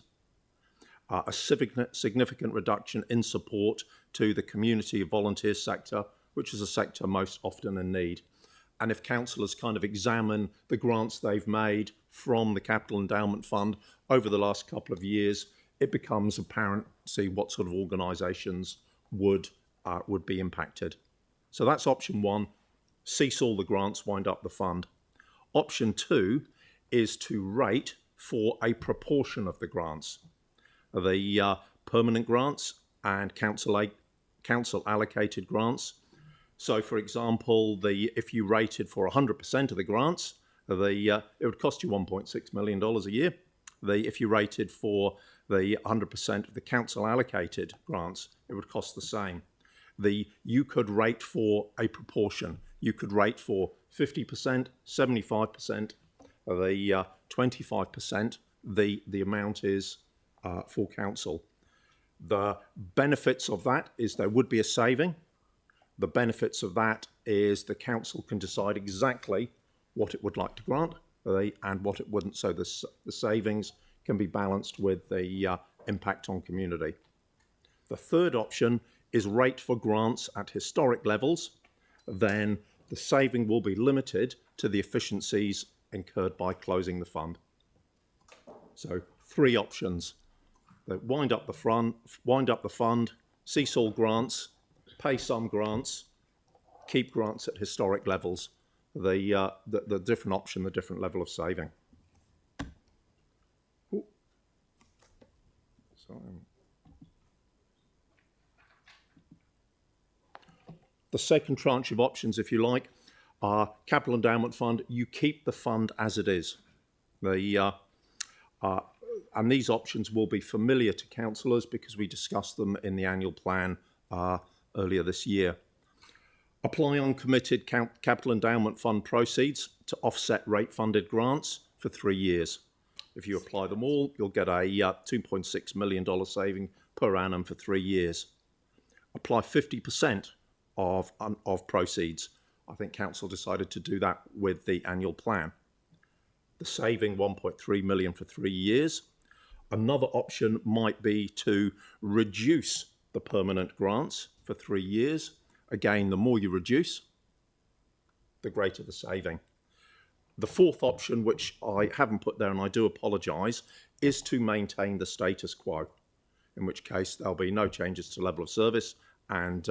a significant reduction in support to the community volunteer sector, which is a sector most often in need. And if councillors kind of examine the grants they've made from the Capital Endowment Fund over the last couple of years, it becomes apparent to see what sort of organisations would be impacted. So that's option one, cease all the grants, wind up the fund. Option two is to rate for a proportion of the grants. The permanent grants and council allocated grants. So, for example, if you rated for 100% of the grants, it would cost you $1.6 million a year. If you rated for the 100% of the council allocated grants, it would cost the same. You could rate for a proportion. You could rate for 50%, 75%, 25%. The amount is for council. The benefits of that is there would be a saving. The benefits of that is the council can decide exactly what it would like to grant and what it wouldn't. So the savings can be balanced with the impact on community. The third option is rate for grants at historic levels. Then the saving will be limited to the efficiencies incurred by closing the fund. So three options: wind up the fund, cease all grants, pay some grants, keep grants at historic levels. The different option, the different level of saving. Ooh. Sorry. The second tranche of options, if you like, are Capital Endowment Fund. You keep the fund as it is. And these options will be familiar to councillors because we discussed them in the annual plan earlier this year. Apply uncommitted Capital Endowment Fund proceeds to offset rate-funded grants for 3 years. If you apply them all, you'll get a $2.6 million saving per annum for 3 years. Apply 50% of proceeds. I think council decided to do that with the annual plan. The saving $1.3 million for 3 years. Another option might be to reduce the permanent grants for 3 years. Again, the more you reduce, the greater the saving. The fourth option, which I haven't put there and I do apologise, is to maintain the status quo, in which case there'll be no changes to level of service and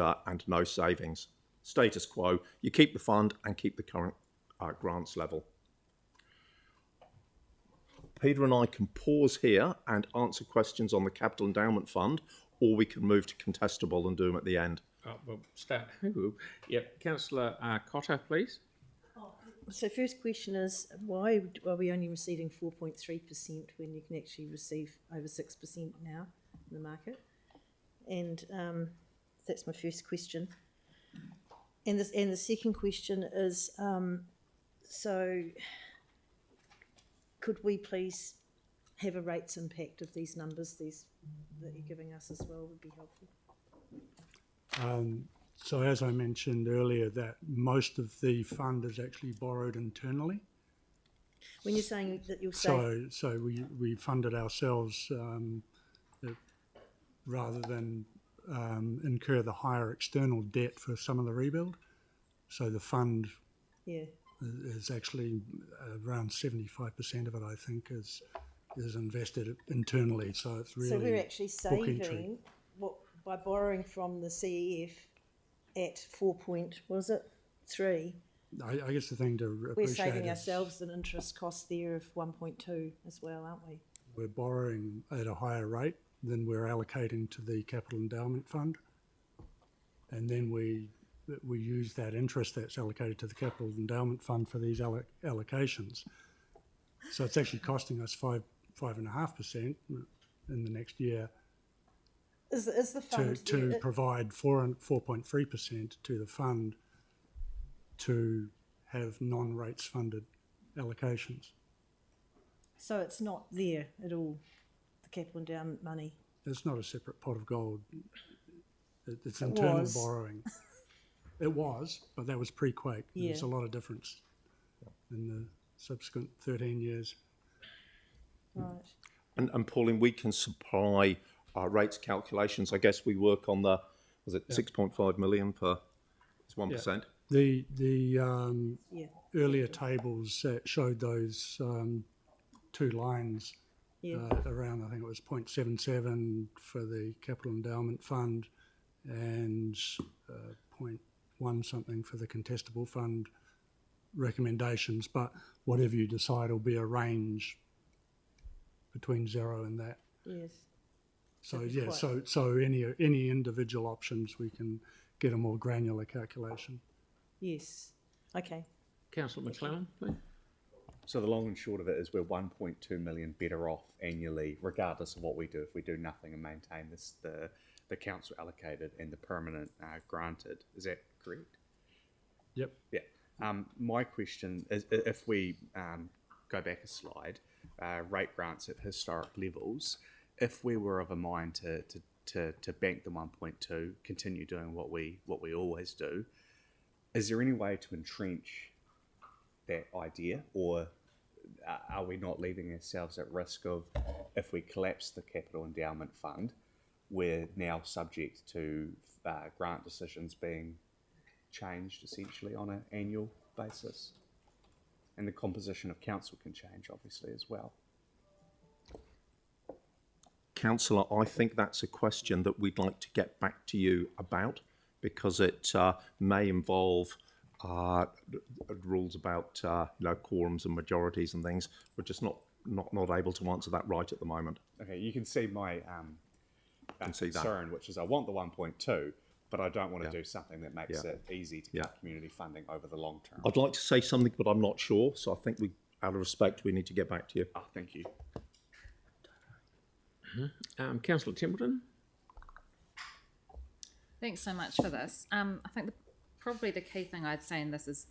no savings. Status quo, you keep the fund and keep the current grants level. Peter and I can pause here and answer questions on the Capital Endowment Fund, or we can move to contestable and do them at the end. We'll start. Yep, Councillor Cotter, please. So first question is, why are we only receiving 4.3% when you can actually receive over 6% now in the market? And that's my first question. And the second question is, so could we please have a rates impact of these numbers that you're giving us as well would be helpful. So as I mentioned earlier, that most of the fund is actually borrowed internally. When you're saying that you'll save... So we fund it ourselves rather than incur the higher external debt for some of the rebuild. So the fund is actually around 75% of it, I think, is invested internally. So it's really... So we're actually saving what by borrowing from the CEF at 4.3, I guess the thing to we're appreciate saving is ourselves an interest cost there of 1.2 as well, aren't we? we're borrowing at a higher rate than we're allocating to the capital endowment fund, and then we use that interest that's allocated to the capital endowment fund for these allocations. So it's actually costing us 5.5% in the next year Is the fund to there? provide 4.3% to the fund to have non-rates funded allocations. So it's not there at all, the capital endowment money? It's not a separate pot of gold. It's It internal was. borrowing. It was, but that was pre-quake. Yeah. There's a lot of difference in the subsequent 13 years. Right. And Pauline, we can supply rates calculations. I guess we work on the, was it 6.5 million per 1%? The Yeah. earlier tables that showed those two lines around, I think it was 0.77 for the capital endowment fund and 0.1 something for the contestable fund recommendations, but whatever you decide will be a range between 0 and that. Yes. So That'd be yeah, quite- so any individual options we can get a more granular calculation. Yes. Okay. Councillor McLaren, please. So the long and short of it is we're 1.2 million better off annually, regardless of what we do. If we do nothing and maintain this, the council allocated and the permanent granted. Is that correct? Yep. Yeah. My question is, if we go back a slide, rate grants at historic levels, if we were of a mind to bank the 1.2, continue doing what we always do, is there any way to entrench that idea, or are we not leaving ourselves at risk of, if we collapse the capital endowment fund, we're now subject to grant decisions being changed essentially on an annual basis, and the composition of council can change obviously as well? Councillor, I think that's a question that we'd like to get back to you about, because it may involve rules about quorums and majorities and things. We're just not able to answer that right at the moment. Okay, you can see my concern, which is I want the 1.2, but I don't want to do something that makes it easy to cut community funding over the long term. I'd like to say something, but I'm not sure. So I think out of respect, we need to get back to you. Oh, thank you. Councillor Templeton. Thanks so much for this. I think probably the key thing I'd say in this is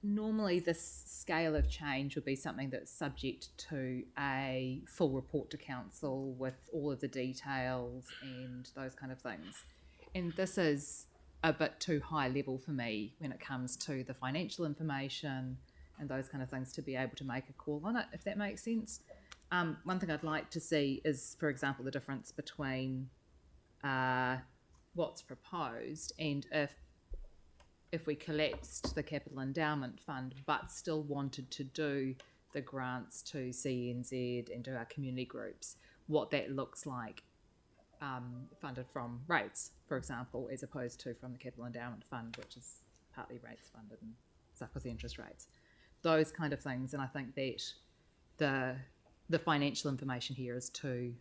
normally this scale of change would be something that's subject to a full report to council with all of the details and those kind of things. And this is a bit too high level for me when it comes to the financial information and those kind of things to be able to make a call on it, if that makes sense. One thing I'd like to see is, for example, the difference between what's proposed and if we collapsed the capital endowment fund but still wanted to do the grants to CNZ and to our community groups, what that looks like funded from rates, for example, as opposed to from the capital endowment fund, which is partly rates funded and stuff with the interest rates. Those kind of things, and I think that the financial information here is too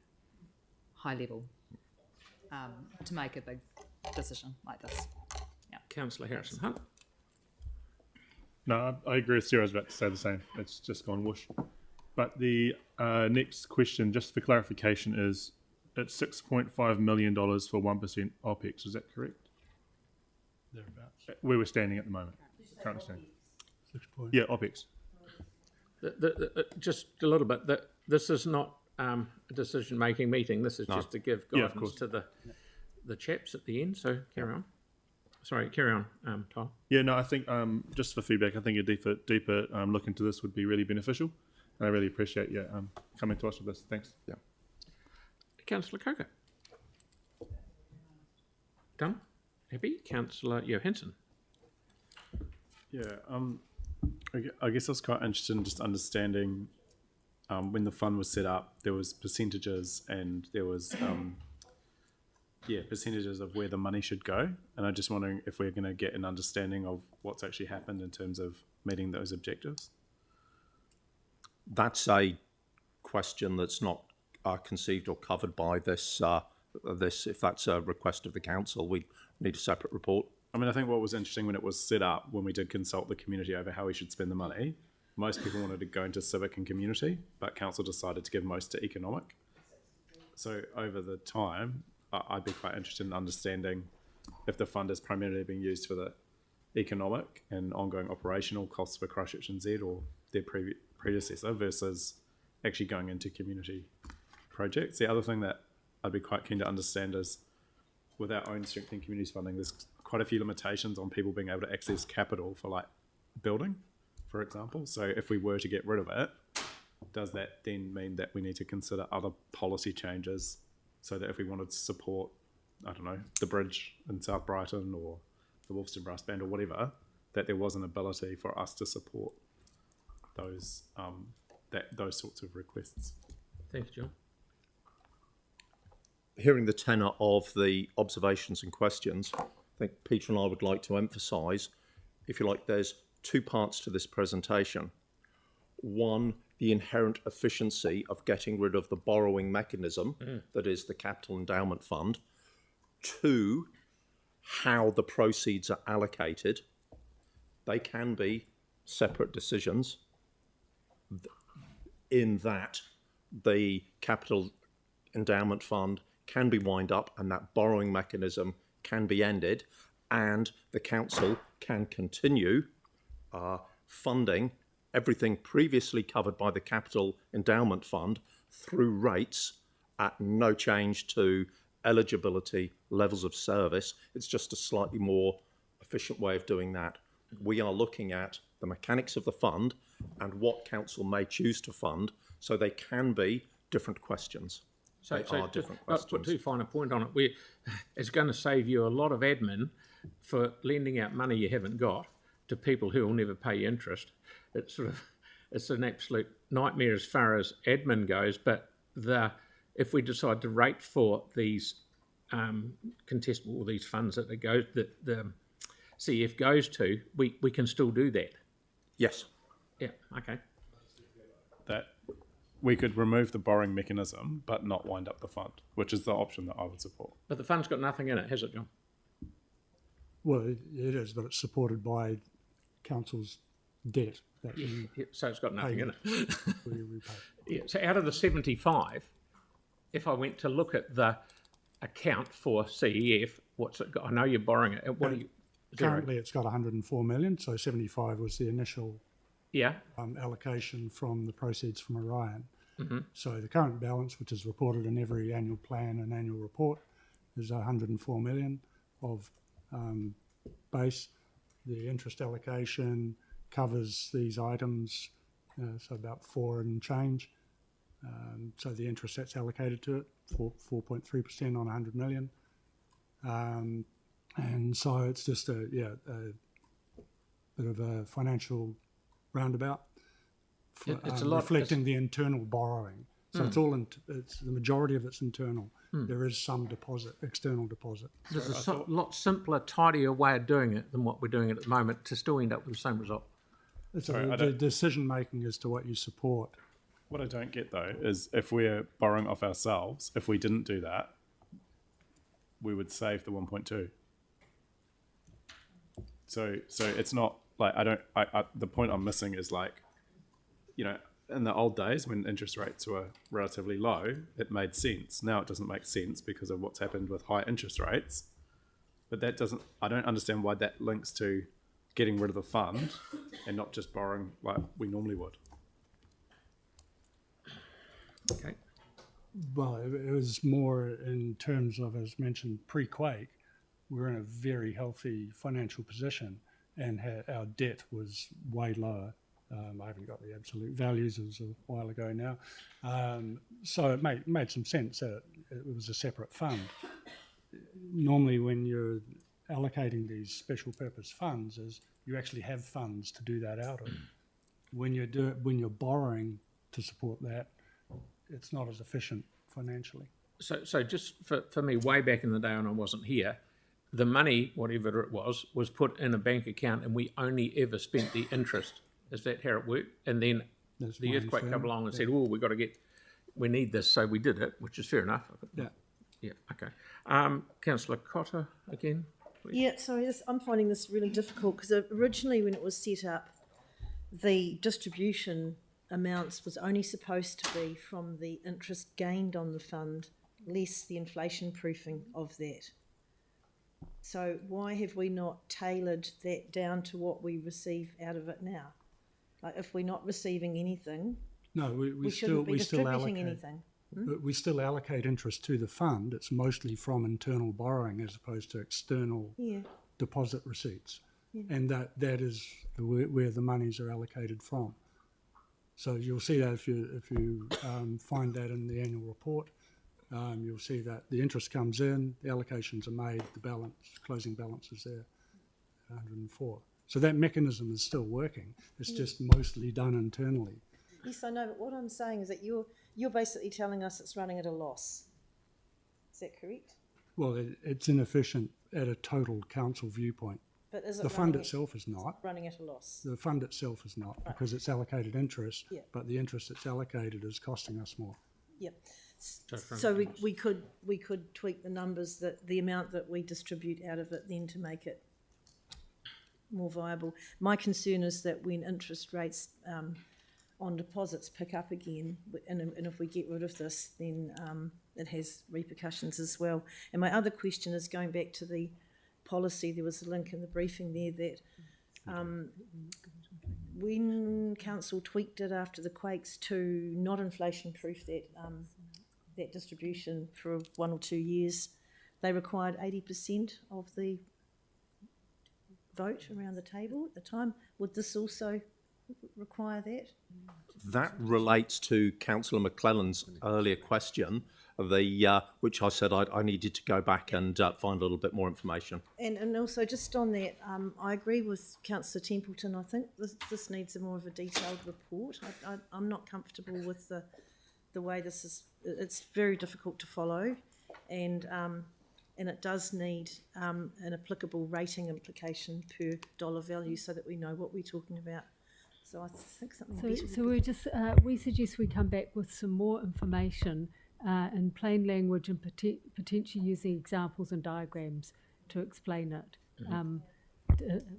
high level to make a big decision like this. Yeah. Councillor Harrison-Hunt. No, I agree with Sarah. I was about to say the same. It's just gone whoosh. But the next question, just for clarification, is it's $6.5 million for 1% OPEX. Is that correct? Thereabouts. Where we're standing at the moment. Currently standing. 6 point. Yeah, OPEX. Just a little bit. This is not a decision-making meeting. This is just to give guidance to the chaps at the end. So carry on. Sorry, carry on, Tom. Yeah, no, I think just for feedback, I think a deeper look into this would be really beneficial, and I really appreciate you coming to us with this. Thanks. Yeah. Councillor Coker. Done? Happy? Councillor Johansson. Yeah, I guess I was quite interested in just understanding when the fund was set up, there was percentages and there was percentages of where the money should go. And I'm just wondering if we're going to get an understanding of what's actually happened in terms of meeting those objectives. That's a question that's not conceived or covered by this. If that's a request of the council, we need a separate report. I mean, I think what was interesting when it was set up, when we did consult the community over how we should spend the money, most people wanted to go into civic and community, but council decided to give most to economic. So over the time, I'd be quite interested in understanding if the fund is primarily being used for the economic and ongoing operational costs for Christchurch and Z or their predecessor versus actually going into community projects. The other thing that I'd be quite keen to understand is with our own strengthening communities funding, there's quite a few limitations on people being able to access capital for like building, for example. So if we were to get rid of it, does that then mean that we need to consider other policy changes so that if we wanted to support, I don't know, the bridge in South Brighton or the Wolfston Brass Band or whatever, that there was an ability for us to support those those sorts of requests. Thank you, John. Hearing the tenor of the observations and questions, I think Peter and I would like to emphasise, if you like, there's two parts to this presentation. One, the inherent efficiency of getting rid of the borrowing mechanism that is the Capital Endowment Fund. Two, how the proceeds are allocated. They can be separate decisions in that the Capital Endowment Fund can be wound up and that borrowing mechanism can be ended, and the council can continue funding everything previously covered by the Capital Endowment Fund through rates at no change to eligibility, levels of service. It's just a slightly more efficient way of doing that. We are looking at the mechanics of the fund and what council may choose to fund, so they can be different questions. So Different I'll put questions. too fine a point on it. It's going to save you a lot of admin for lending out money you haven't got to people who will never pay interest. It's an absolute nightmare as far as admin goes. But if we decide to rate for these contestable or these funds that the CF goes to, we can still do that. Yes. Yeah. Okay. That we could remove the borrowing mechanism but not wind up the fund, which is the option that I would support. But the fund's got nothing in it, has it, John? Well, it is, but it's supported by council's debt. That So it's got nothing in it. we repay. Yeah, so out of the 75, if I went to look at the account for CEF, what's it got? I know you're borrowing it. What are you? Currently, it's got 104 million, so 75 was the initial allocation from the proceeds from Orion. Mm-hmm. So the current balance, which is reported in every annual plan and annual report, is 104 million of base. The interest allocation covers these items, so about 4 and change. So the interest that's allocated to it, 4.3% on 100 million. And so it's just a bit of a financial roundabout, it's a lot, reflecting the internal borrowing. So it's all it's the majority of it's internal. There is some deposit, external deposit. There's a lot simpler, tidier way of doing it than what we're doing at the moment to still end up with the same result. It's the decision making as to what you support. What I don't get though is if we're borrowing off ourselves, if we didn't do that, we would save the 1.2. So it's not like the point I'm missing is like, you know, in the old days when interest rates were relatively low, it made sense. Now it doesn't make sense because of what's happened with high interest rates. But I don't understand why that links to getting rid of the fund and not just borrowing like we normally would. Okay. Well, it was more in terms of, as mentioned, pre-quake, we're in a very healthy financial position and our debt was way lower. I haven't got the absolute values, it was a while ago now. So it made some sense that it was a separate fund. Normally when you're allocating these special purpose funds, is you actually have funds to do that out of. When you're borrowing to support that, it's not as efficient financially. So just for me, way back in the day when I wasn't here, the money, whatever it was put in a bank account, and we only ever spent the interest. Is that how it worked? And then That's the my earthquake came understanding, along and yeah. said, "Oh, we need this," so we did it, which is fair enough. Yeah. Yeah. Okay. Councillor Cotter again. Please. Yeah, sorry, I'm finding this really difficult because originally when it was set up, the distribution amounts was only supposed to be from the interest gained on the fund, less the inflation proofing of that. So why have we not tailored that down to what we receive out of it now? Like if we're not receiving anything, No, we shouldn't be distributing anything. But we still allocate interest to the fund. It's mostly from internal borrowing as opposed to external deposit receipts. Yeah. And that is where the monies are allocated from. So you'll see that if you find that in the annual report, you'll see that the interest comes in, the allocations are made, the closing balance is there, 104. So that mechanism is still working. It's just mostly done internally. Yes, I know, but what I'm saying is that you're basically telling us it's running at a loss. Is that correct? Well, it's inefficient at a total council viewpoint. But is it the fund itself is not. Running at a loss? The fund itself is not, because it's allocated interest, Yeah. but the interest that's allocated is costing us more. Yep. So we could tweak the numbers, that the amount that we distribute out of it then to make it more viable. My concern is that when interest rates on deposits pick up again, and if we get rid of this, then it has repercussions as well. And my other question is going back to the policy. There was a link in the briefing there that when council tweaked it after the quakes to not inflation proof that distribution for 1 or 2 years, they required 80% of the vote around the table at the time. Would this also require that? That relates to Councillor McClellan's earlier question, which I said I needed to go back and find a little bit more information. And also just on that, I agree with Councillor Templeton. I think this needs a more of a detailed report. I'm not comfortable with the way this is. It's very difficult to follow, and it does need an applicable rating implication per dollar value so that we know what we're talking about. So I think something better. So we suggest we come back with some more information in plain language and potentially using examples and diagrams to explain it.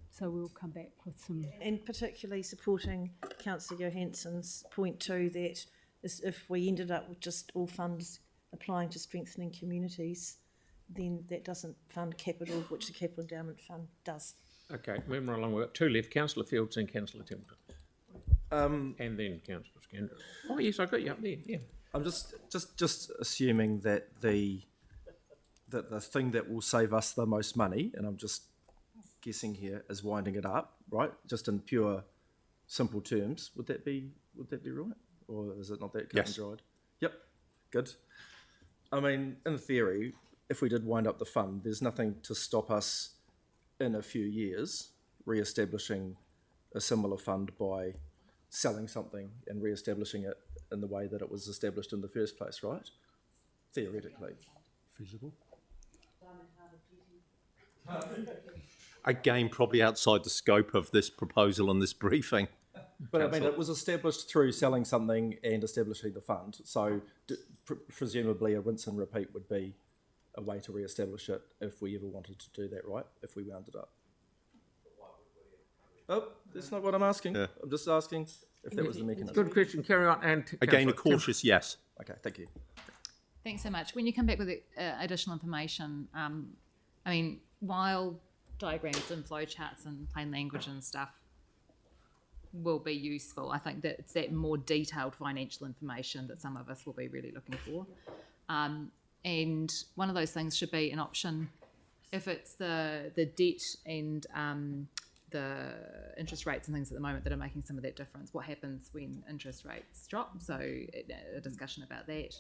So we'll come back with some. And particularly supporting Councillor Johansson's point too, that if we ended up with just all funds applying to strengthening communities, then that doesn't fund capital, which the Capital Endowment Fund does. Okay, moving right along. We've got two left, Councillor Fields and Councillor Templeton. And then Councillor Scandal. Oh yes, I got you up there, yeah. I'm just assuming that the thing that will save us the most money, and I'm just guessing here, is winding it up, right? Just in pure, simple terms. Would that be right? Or is it not that cut and dried? Yep, good. I mean, in theory, if we did wind up the fund, there's nothing to stop us in a few years re-establishing a similar fund by selling something and re-establishing it in the way that it was established in the first place, right? Theoretically. Feasible. Again, probably outside the scope of this proposal and this briefing. But I mean, it was established through selling something and establishing the fund, so presumably a rinse and repeat would be a way to re-establish it if we ever wanted to do that, right? If we wound it up. Oh, that's not what I'm asking. Yeah. I'm just asking if that was the mechanism. Good question. Carry on. And again, a cautious yes. Okay, thank you. Thanks so much. When you come back with additional information, I mean, while diagrams and flowcharts and plain language and stuff will be useful, I think that it's that more detailed financial information that some of us will be really looking for. And one of those things should be an option if it's the debt and the interest rates and things at the moment that are making some of that difference. What happens when interest rates drop? So a discussion about that.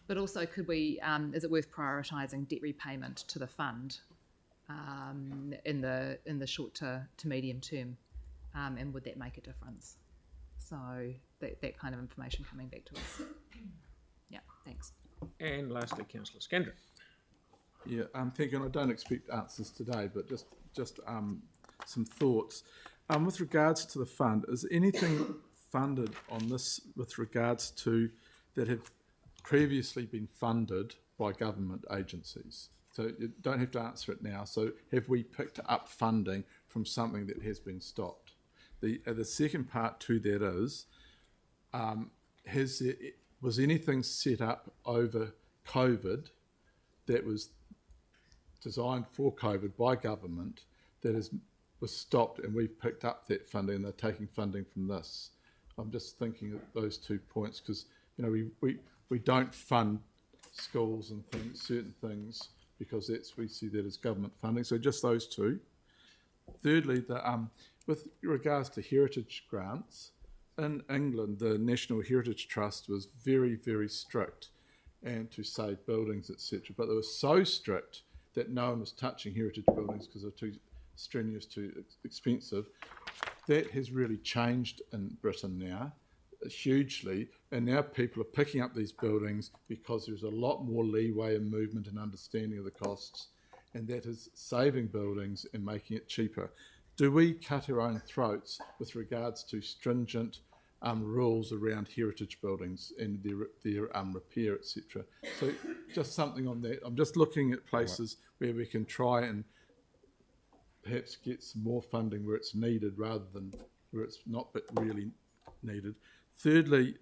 But also, could we? Is it worth prioritising debt repayment to the fund in the short to medium term, and would that make a difference? So that kind of information coming back to us. Yeah, thanks. And lastly, Councillor Scandrick. Yeah, thank you. And I don't expect answers today, but just some thoughts. With regards to the fund, is anything funded on this with regards to that have previously been funded by government agencies? So you don't have to answer it now. So have we picked up funding from something that has been stopped? The second part to that is, was anything set up over COVID that was designed for COVID by government that was stopped, and we've picked up that funding and they're taking funding from this? I'm just thinking of those 2 points because, you know, we don't fund schools and certain things because we see that as government funding. So just those two. Thirdly, with regards to heritage grants, in England, the National Heritage Trust was very, very strict and to save buildings, etc. But they were so strict that no one was touching heritage buildings because they're too strenuous, too expensive. That has really changed in Britain now, hugely, and now people are picking up these buildings because there's a lot more leeway and movement and understanding of the costs, and that is saving buildings and making it cheaper. Do we cut our own throats with regards to stringent rules around heritage buildings and their repair, etc.? So just something on that. I'm just looking at places where we can try and perhaps get some more funding where it's needed rather than where it's not but really needed. Fourthly,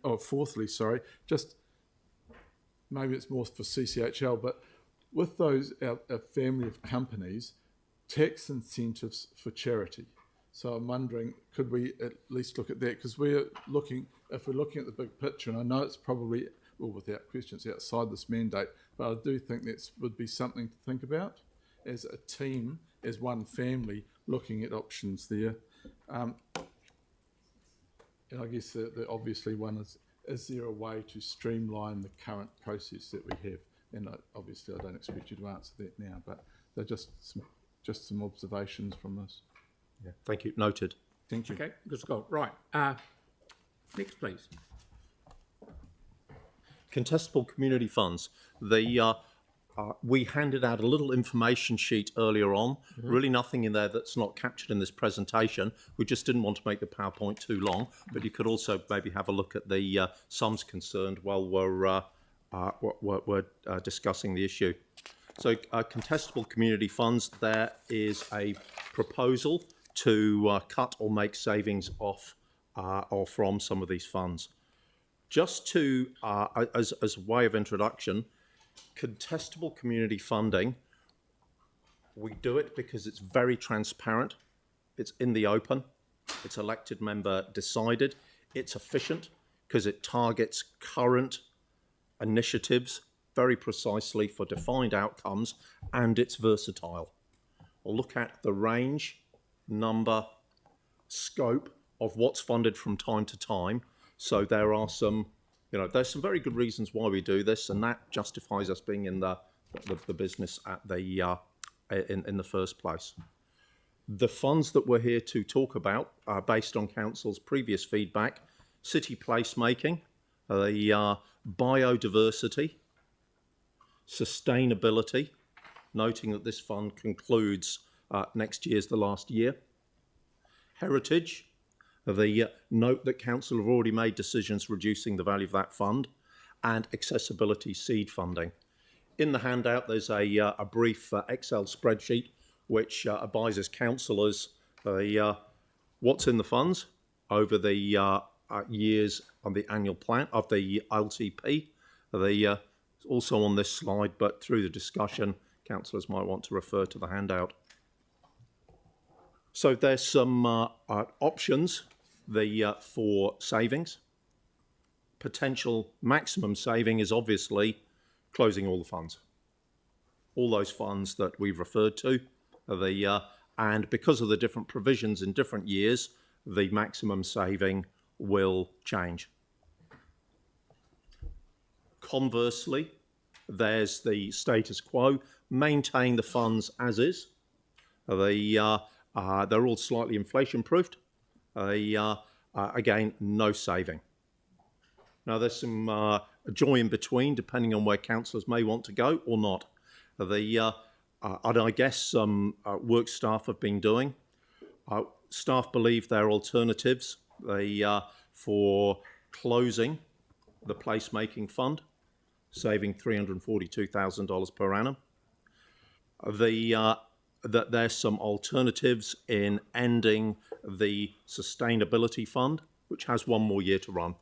just maybe it's more for CCHL, but with those, our family of companies, tax incentives for charity. So I'm wondering, could we at least look at that? Because if we're looking at the big picture, and I know it's probably, well, without questions, outside this mandate, but I do think that would be something to think about as a team, as one family, looking at options there. And I guess the obviously one is there a way to streamline the current process that we have? And obviously I don't expect you to answer that now, but they're just some observations from this. Yeah, thank you. Noted. Thank you. Okay, good Scott. Right. Next, please. Contestable community funds. We handed out a little information sheet earlier on. Really nothing in there that's not captured in this presentation. We just didn't want to make the PowerPoint too long, but you could also maybe have a look at the sums concerned while we're discussing the issue. So contestable community funds, there is a proposal to cut or make savings off or from some of these funds. Just to, as a way of introduction, contestable community funding, we do it because it's very transparent, it's in the open, it's elected member decided, it's efficient because it targets current initiatives very precisely for defined outcomes, and it's versatile. We'll look at the range, number, scope of what's funded from time to time. So there are some, there's some very good reasons why we do this, and that justifies us being in the business at in the first place. The funds that we're here to talk about are based on Council's previous feedback: city placemaking, biodiversity, sustainability, noting that this fund concludes next year's the last year, heritage, note that Council have already made decisions reducing the value of that fund, and accessibility seed funding. In the handout, there's a brief Excel spreadsheet which advises councillors what's in the funds over the years on the annual plan of the LTP. Also on this slide, but through the discussion, councillors might want to refer to the handout. So there's some options for savings. Potential maximum saving is obviously closing all the funds. All those funds that we've referred to, and because of the different provisions in different years, the maximum saving will change. Conversely, there's the status quo, maintain the funds as is. They're all slightly inflation proofed. Again, no saving. Now, there's some joy in between, depending on where councillors may want to go or not. And I guess some work staff have been doing. Staff believe there are alternatives for closing the placemaking fund, saving $342,000 per annum. That there's some alternatives in ending the sustainability fund, which has one more year to run.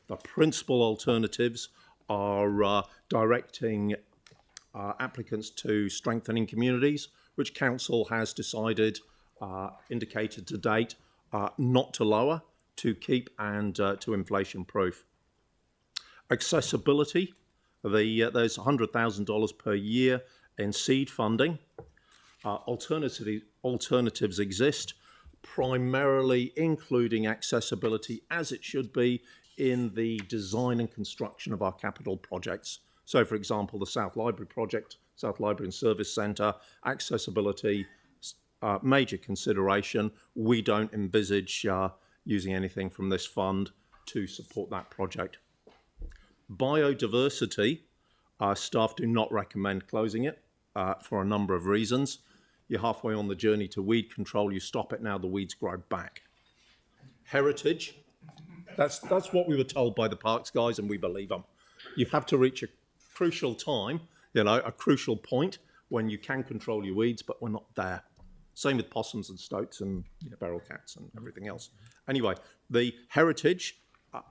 The principal alternatives are directing applicants to strengthening communities, which council has decided, indicated to date, not to lower, to keep and to inflation proof. Accessibility, there's $100,000 per year in seed funding. Alternatives exist, primarily including accessibility as it should be in the design and construction of our capital projects. So, for example, the South Library project, South Library and Service Centre, accessibility, major consideration. We don't envisage using anything from this fund to support that project. Biodiversity, staff do not recommend closing it for a number of reasons. You're halfway on the journey to weed control, you stop it now, the weeds grow back. Heritage, that's what we were told by the parks guys, and we believe them. You have to reach a crucial time, a crucial point when you can control your weeds, but we're not there. Same with possums and stoats and feral cats and everything else. Anyway, the heritage,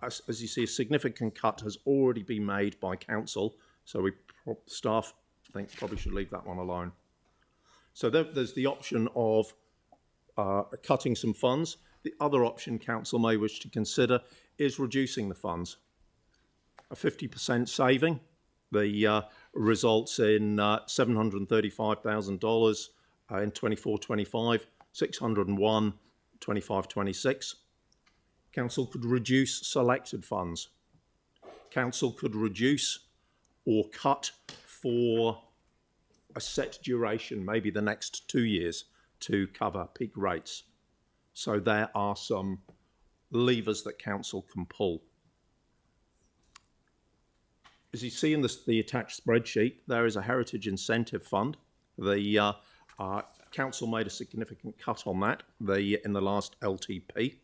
as you see, a significant cut has already been made by council, so staff think probably should leave that one alone. So there's the option of cutting some funds. The other option council may wish to consider is reducing the funds. A 50% saving, results in $735,000 in 24-25, 601 25-26. Council could reduce selected funds. Council could reduce or cut for a set duration, maybe the next 2 years, to cover peak rates. So there are some levers that council can pull. As you see in the attached spreadsheet, there is a heritage incentive fund. The council made a significant cut on that in the last LTP.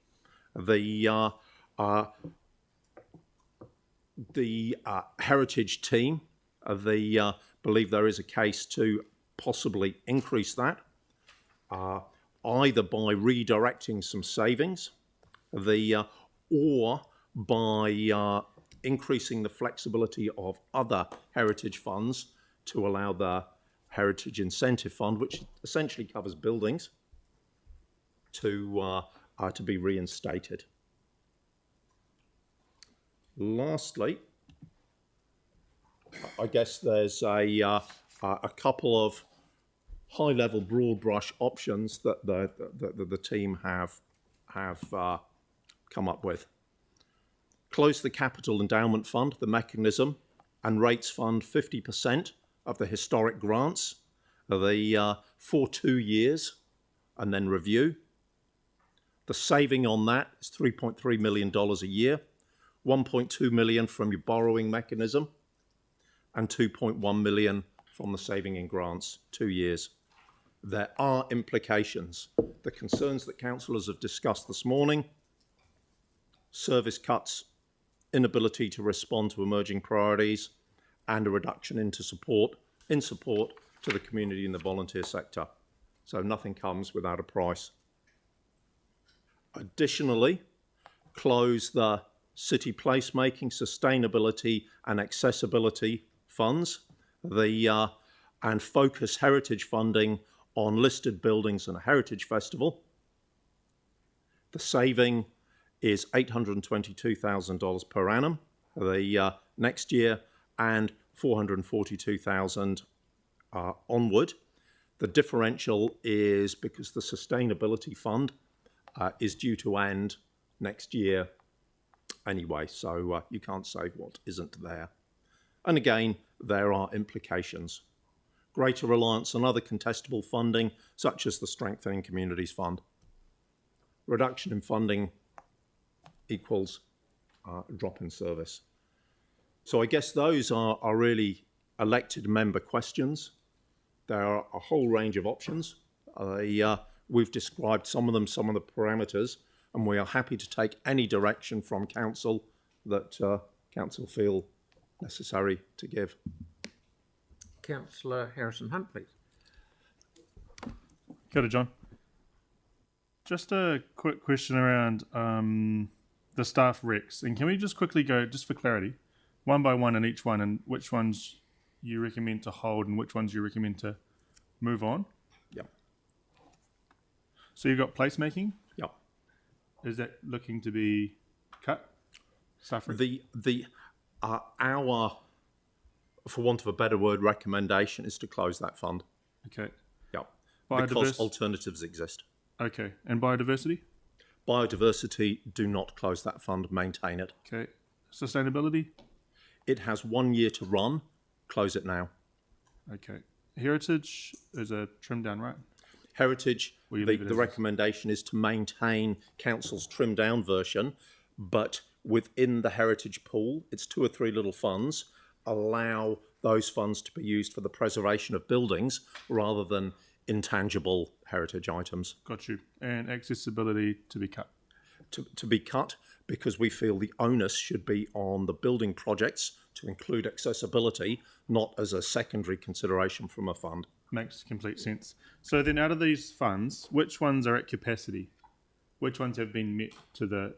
The heritage team, believe there is a case to possibly increase that, either by redirecting some savings, or by increasing the flexibility of other heritage funds to allow the heritage incentive fund, which essentially covers buildings, to be reinstated. Lastly, I guess there's a couple of high-level, broad-brush options that the team have come up with. Close the capital endowment fund, the mechanism, and rates fund 50% of the historic grants for 2 years, and then review. The saving on that is $3.3 million a year, $1.2 million from your borrowing mechanism, and $2.1 million from the saving in grants, 2 years. There are implications. The concerns that councillors have discussed this morning, service cuts, inability to respond to emerging priorities, and a reduction in support to the community and the volunteer sector. So nothing comes without a price. Additionally, close the city placemaking, sustainability and accessibility funds, and focus heritage funding on listed buildings and a heritage festival. The saving is $822,000 per annum next year, and $442,000 onward. The differential is because the sustainability fund is due to end next year anyway, so you can't save what isn't there. And again, there are implications. Greater reliance on other contestable funding, such as the Strengthening Communities Fund. Reduction in funding equals drop in service. So I guess those are really elected member questions. There are a whole range of options. We've described some of them, some of the parameters, and we are happy to take any direction from council that council feel necessary to give. Councillor Harrison-Hunt, please. Kia ora, John. Just a quick question around the staff recs. And can we just quickly go, just for clarity, one by one in each one, and which ones you recommend to hold and which ones you recommend to move on? Yeah. So you've got placemaking? Yeah. Is that looking to be cut? Staff rec? Our, for want of a better word, recommendation is to close that fund. Okay. Yeah. Because Biodiversity? alternatives exist. Okay. And biodiversity? Biodiversity, do not close that fund, maintain it. Okay. Sustainability? It has 1 year to run, close it now. Okay. Heritage is a trim down, right? Heritage, Will you the leave it as recommendation is to maintain council's trimmed down version, but within the heritage pool, it's 2 or 3 little funds, allow those funds to be used for the preservation of buildings rather than intangible heritage items. Got you. And accessibility to be cut? To be cut because we feel the onus should be on the building projects to include accessibility, not as a secondary consideration from a fund. Makes complete sense. So then out of these funds, which ones are at capacity? Which ones have been met to the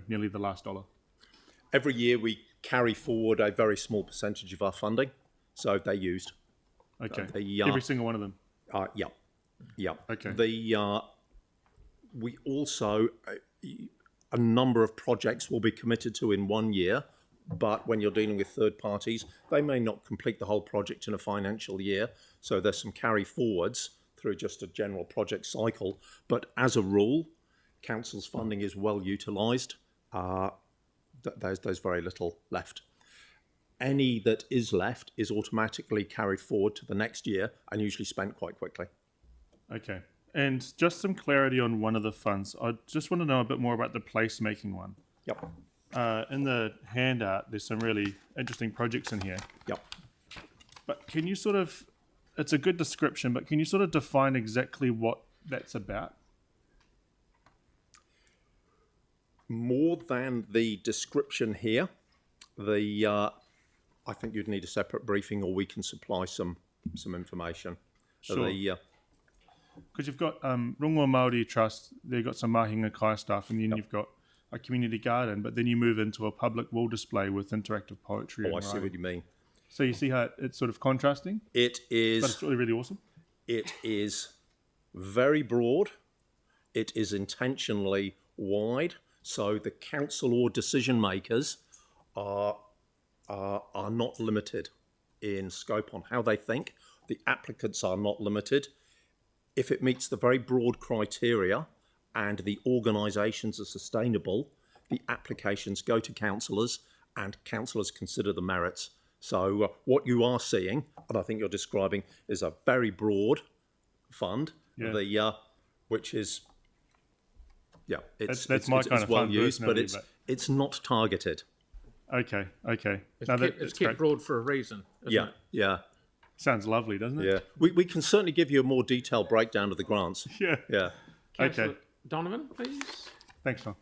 nearly the last dollar? Every year we carry forward a very small percentage of our funding, so they're used. Okay. Every single one of them? Yeah. Yeah. Okay. We also, a number of projects will be committed to in 1 year, but when you're dealing with third parties, they may not complete the whole project in a financial year, so there's some carry forwards through just a general project cycle. But as a rule, council's funding is well utilised. There's very little left. Any that is left is automatically carried forward to the next year and usually spent quite quickly. Okay. And just some clarity on one of the funds. I just want to know a bit more about the placemaking one. Yep. In the handout, there's some really interesting projects in here. Yep. But can you sort of, it's a good description, but can you sort of define exactly what that's about? More than the description here, I think you'd need a separate briefing, or we can supply some information. Sure. Because you've got Rongoa Māori Trust, they've got some mahinga kai stuff, and then you've got a community garden, but then you move into a public wall display with interactive poetry. Oh, I see what you mean. So you see how it's sort of contrasting? It is. But it's really, really awesome. It is very broad. It is intentionally wide, so the council or decision makers are not limited in scope on how they think. The applicants are not limited. If it meets the very broad criteria and the organisations are sustainable, the applications go to councillors and councillors consider the merits. So what you are seeing, and I think you're describing, is a very broad fund, which is, it's well used, but it's not targeted. Okay. It's kept broad for a reason. Isn't it? Yeah. Sounds lovely, doesn't it? Yeah. We can certainly give you a more detailed breakdown of the grants. Yeah. Councillor Donovan, please. Thanks, John.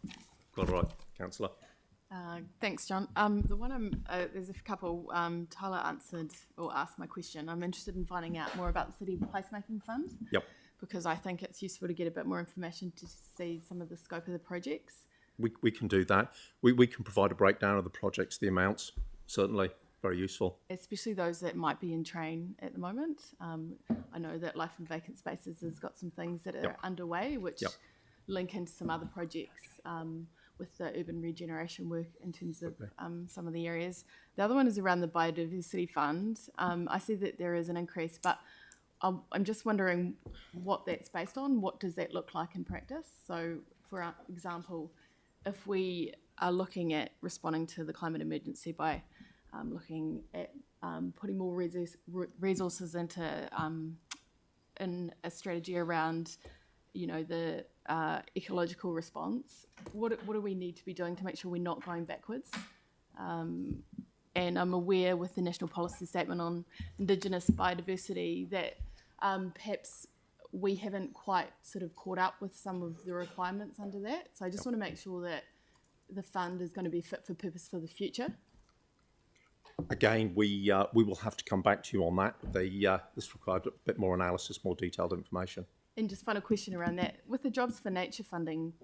Got it right, Councillor. Thanks, John. The one there's a couple. Tyler answered or asked my question. I'm interested in finding out more about the City Placemaking Fund. Yep. Because I think it's useful to get a bit more information to see some of the scope of the projects. We can do that. We can provide a breakdown of the projects, the amounts, certainly. Very useful. Especially those that might be in train at the moment. I know that Life in Vacant Spaces has got some things that are underway, which link into some other projects with the urban regeneration work in terms of some of the areas. The other one is around the Biodiversity Fund. I see that there is an increase, but I'm just wondering what that's based on. What does that look like in practice? So, for example, if we are looking at responding to the climate emergency by looking at putting more resources into in a strategy around, the ecological response, what do we need to be doing to make sure we're not going backwards? And I'm aware with the National Policy Statement on Indigenous biodiversity that perhaps we haven't quite sort of caught up with some of the requirements under that. So I just want to make sure that the fund is going to be fit for purpose for the future. Again, we will have to come back to you on that. This required a bit more analysis, more detailed information. And just final question around that. With the Jobs for Nature funding,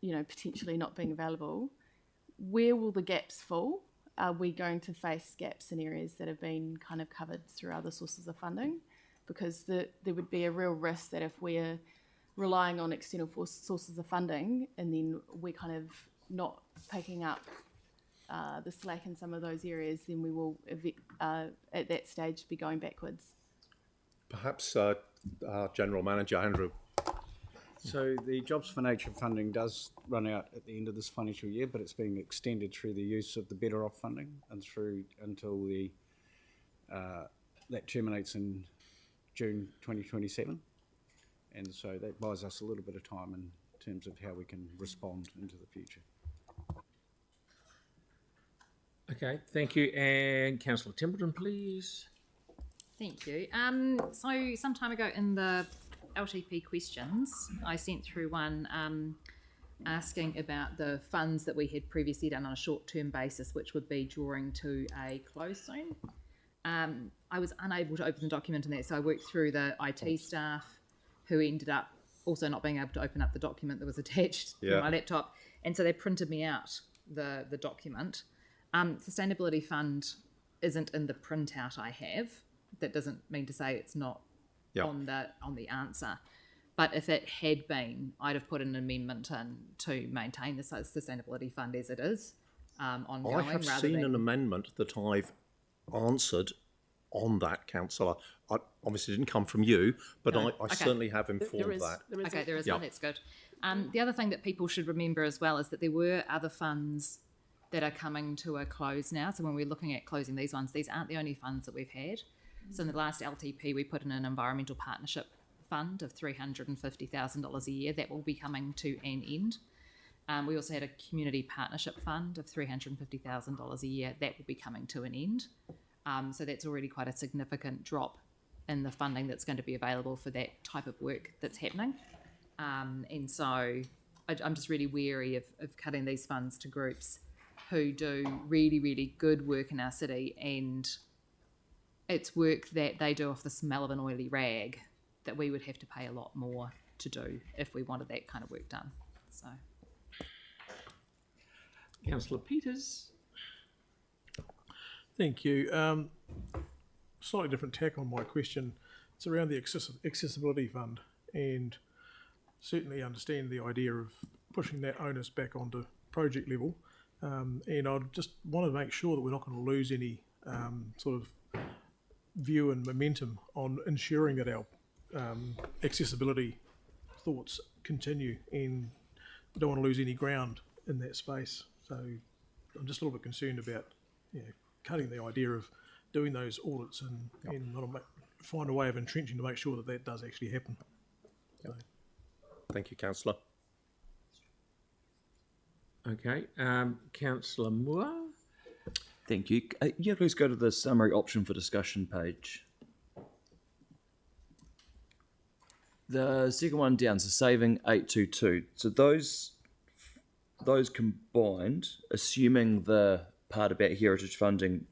potentially not being available, where will the gaps fall? Are we going to face gaps in areas that have been kind of covered through other sources of funding? Because there would be a real risk that if we're relying on external sources of funding and then we're kind of not picking up the slack in some of those areas, then we will at that stage be going backwards. Perhaps our General Manager, Andrew. So the Jobs for Nature funding does run out at the end of this financial year, but it's being extended through the use of the Better Off funding and through until that terminates in June 2027. And so that buys us a little bit of time in terms of how we can respond into the future. Okay, thank you. And Councillor Templeton, please. Thank you. So some time ago in the LTP questions, I sent through one asking about the funds that we had previously done on a short-term basis, which would be drawing to a close soon. I was unable to open the document in that, so I worked through the IT staff who ended up also not being able to open up the document that was attached to my laptop, and so they printed me out the document. Sustainability Fund isn't in the printout I have. That doesn't mean to say it's not on the answer, but if it had been, I'd have put an amendment in to maintain the Sustainability Fund as it is ongoing. I have seen an amendment that I've answered on that, Councillor. I obviously didn't come from you, but I certainly have informed that. There is one, that's good. The other thing that people should remember as well is that there were other funds that are coming to a close now. So when we're looking at closing these ones, these aren't the only funds that we've had. So in the last LTP, we put in an environmental partnership fund of $350,000 a year. That will be coming to an end. We also had a community partnership fund of $350,000 a year. That will be coming to an end. So that's already quite a significant drop in the funding that's going to be available for that type of work that's happening. And so I'm just really wary of cutting these funds to groups who do really, really good work in our city, and it's work that they do off the smell of an oily rag that we would have to pay a lot more to do if we wanted that kind of work done. So, Councillor Peters. Thank you. Slightly different tack on my question. It's around the accessibility fund, and certainly understand the idea of pushing that onus back onto project level. And I just want to make sure that we're not going to lose any sort of view and momentum on ensuring that our accessibility thoughts continue, and we don't want to lose any ground in that space. So I'm just a little bit concerned about cutting the idea of doing those audits and not find a way of entrenching to make sure that that does actually happen. So. Thank you, Councillor. Okay, Councillor Moore. Thank you. Please go to the summary option for discussion page. The second one down, so saving 822. So those combined, assuming the part about heritage funding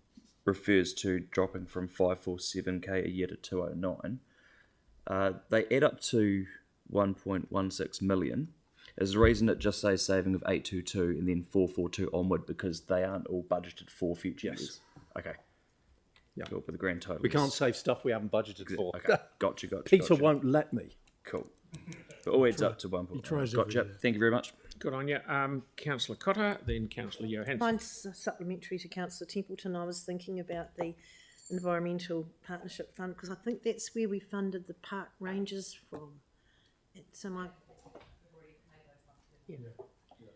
refers to dropping from 547k a year to 209, they add up to 1.16 million. Is the reason it just says saving of 822 and then 442 onward because they aren't all budgeted for future years? Okay. Yeah. Cool, but the grand total. We can't save stuff we haven't budgeted for. Okay. Gotcha. Peter won't let me. Cool. It all adds up to 1.1. Gotcha. Thank you very much. Good on you. Councillor Cotter, then Councillor Johansson. Mine's supplementary to Councillor Templeton. I was thinking about the Environmental Partnership Fund because I think that's where we funded the park rangers from. So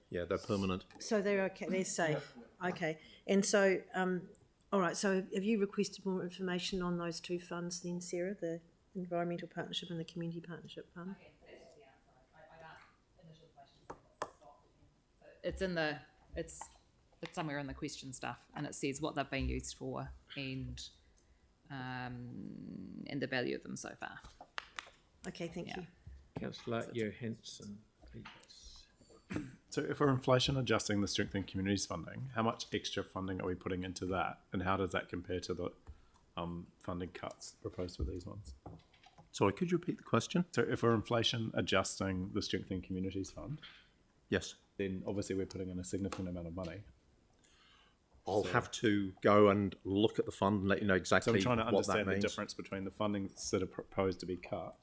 Yeah, they're permanent. So they're okay, they're safe. Okay. And so, all right, so have you requested more information on those two funds then, Sarah, the Environmental Partnership and the Community Partnership Fund? it's somewhere in the question stuff, and it says what they've been used for and the value of them so far. Okay, thank you. Councillor Johansson, please. So if we're inflation adjusting the Strengthening Communities funding, how much extra funding are we putting into that, and how does that compare to the funding cuts proposed for these ones? Sorry, could you repeat the question? So if we're inflation adjusting the Strengthening Communities fund, yes, then obviously we're putting in a significant amount of money. I'll have to go and look at the fund and let you know exactly So I'm trying to what that understand the means. difference between the funding that are proposed to be cut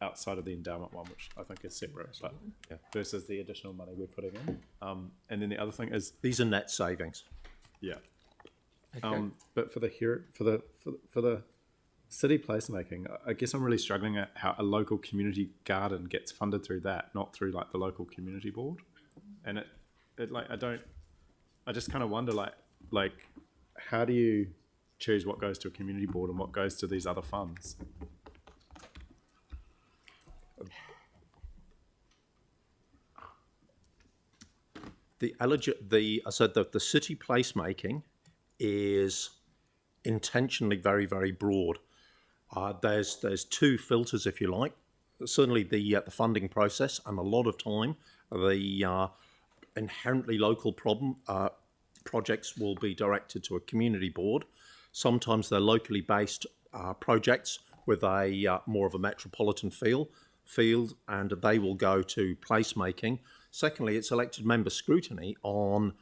outside of the endowment one, which I think is separate, but versus the additional money we're putting in. And then the other thing is these are net savings. Yeah. Okay. But for the city placemaking, I guess I'm really struggling at how a local community garden gets funded through that, not through like the local community board. And I just kind of wonder like how do you choose what goes to a community board and what goes to these other funds? The city placemaking is intentionally very, very broad. There's two filters, if you like. Certainly the funding process, and a lot of time the inherently local projects will be directed to a community board. Sometimes they're locally based projects with a more of a metropolitan field, and they will go to placemaking. Secondly, it's elected member scrutiny on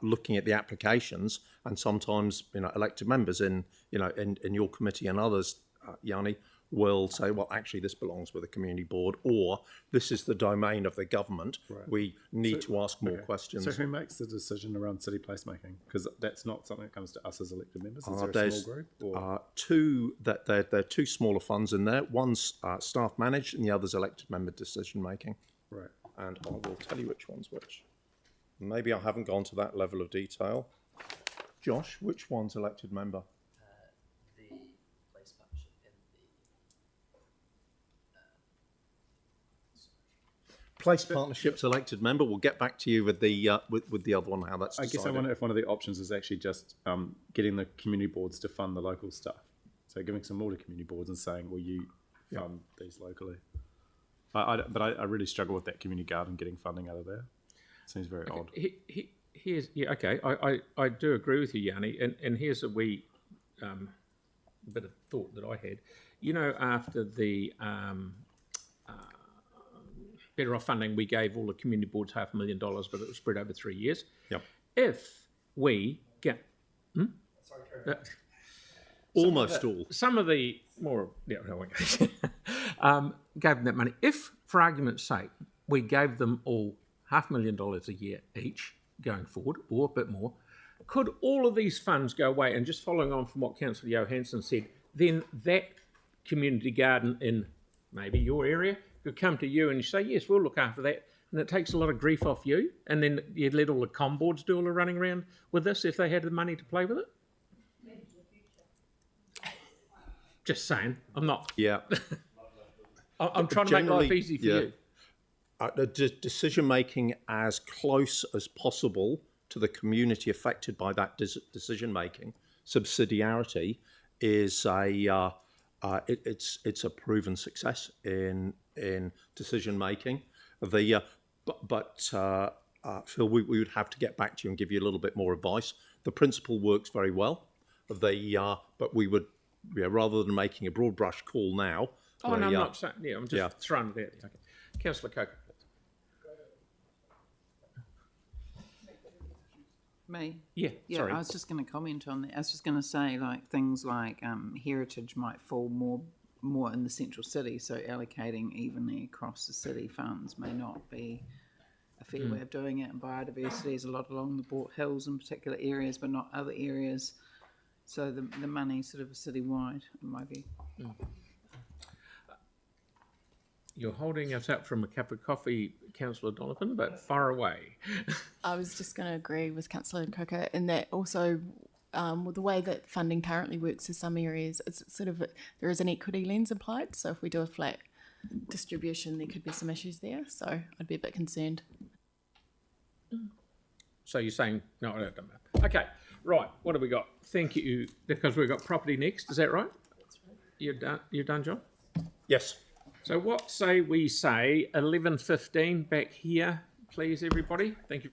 looking at the applications, and sometimes elected members in your committee and others, Yanni, will say, well, actually this belongs with a community board, or this is the domain of the government. Right. We need to ask more questions. So who makes the decision around city placemaking? Because that's not something that comes to us as elected members. Is there a small group? Or? There are two smaller funds in there. One's staff managed and the other's elected member decision making. Right. And I will tell you which one's which. Maybe I haven't gone to that level of detail. Josh, which one's elected member? The place partnership and Place partnerships elected member. We'll get back to you with the with the other one, how that's decided. I guess I wonder if one of the options is actually just getting the community boards to fund the local stuff. So giving some more to community boards and saying, will you fund these locally? But I really struggle with that community garden getting funding out of there. Seems very odd. Here's I do agree with you, Yanni, and here's a wee bit of thought that I had. After the Better Off funding, we gave all the community boards $500,000, but it was spread over 3 years. Yep. If we get almost all, some of the more gave them that money. If, for argument's sake, we gave them all $500,000 a year each going forward, or a bit more, could all of these funds go away? And just following on from what Councillor Johansson said, then that community garden in maybe your area could come to you and you say, yes, we'll look after that. And it takes a lot of grief off you. And then you'd let all the com boards do all the running around with this if they had the money to play with it. Just saying. I'm not. Yeah. I'm trying to make life easy for you. The decision making as close as possible to the community affected by that decision making, subsidiarity, is it's a proven success in decision making. But Phil, we would have to get back to you and give you a little bit more advice. The principle works very well. But we would, rather than making a broad brush call now. Oh, no, I'm not saying. Yeah, I'm just throwing it out there. Okay. Councillor Coker. Me? Yeah, sorry. I was just going to comment on that. I was just going to say, like, things like heritage might fall more in the central city, so allocating evenly across the city funds may not be a fair way of doing it. And biodiversity is a lot along the Bort Hills in particular areas, but not other areas. So the money sort of citywide, in my view. You're holding us up from a cup of coffee, Councillor Donovan, but far away. I was just going to agree with Councillor Coker in that also with the way that funding currently works in some areas, it's sort of there is an equity lens applied. So if we do a flat distribution, there could be some issues there. So I'd be a bit concerned. So you're saying no? I don't know. Okay, right. What have we got? Thank you, because we've got property next. Is that right? That's right. You're done. You're done, John. Yes. So what say we say 11:15 back here, please, everybody. Thank you.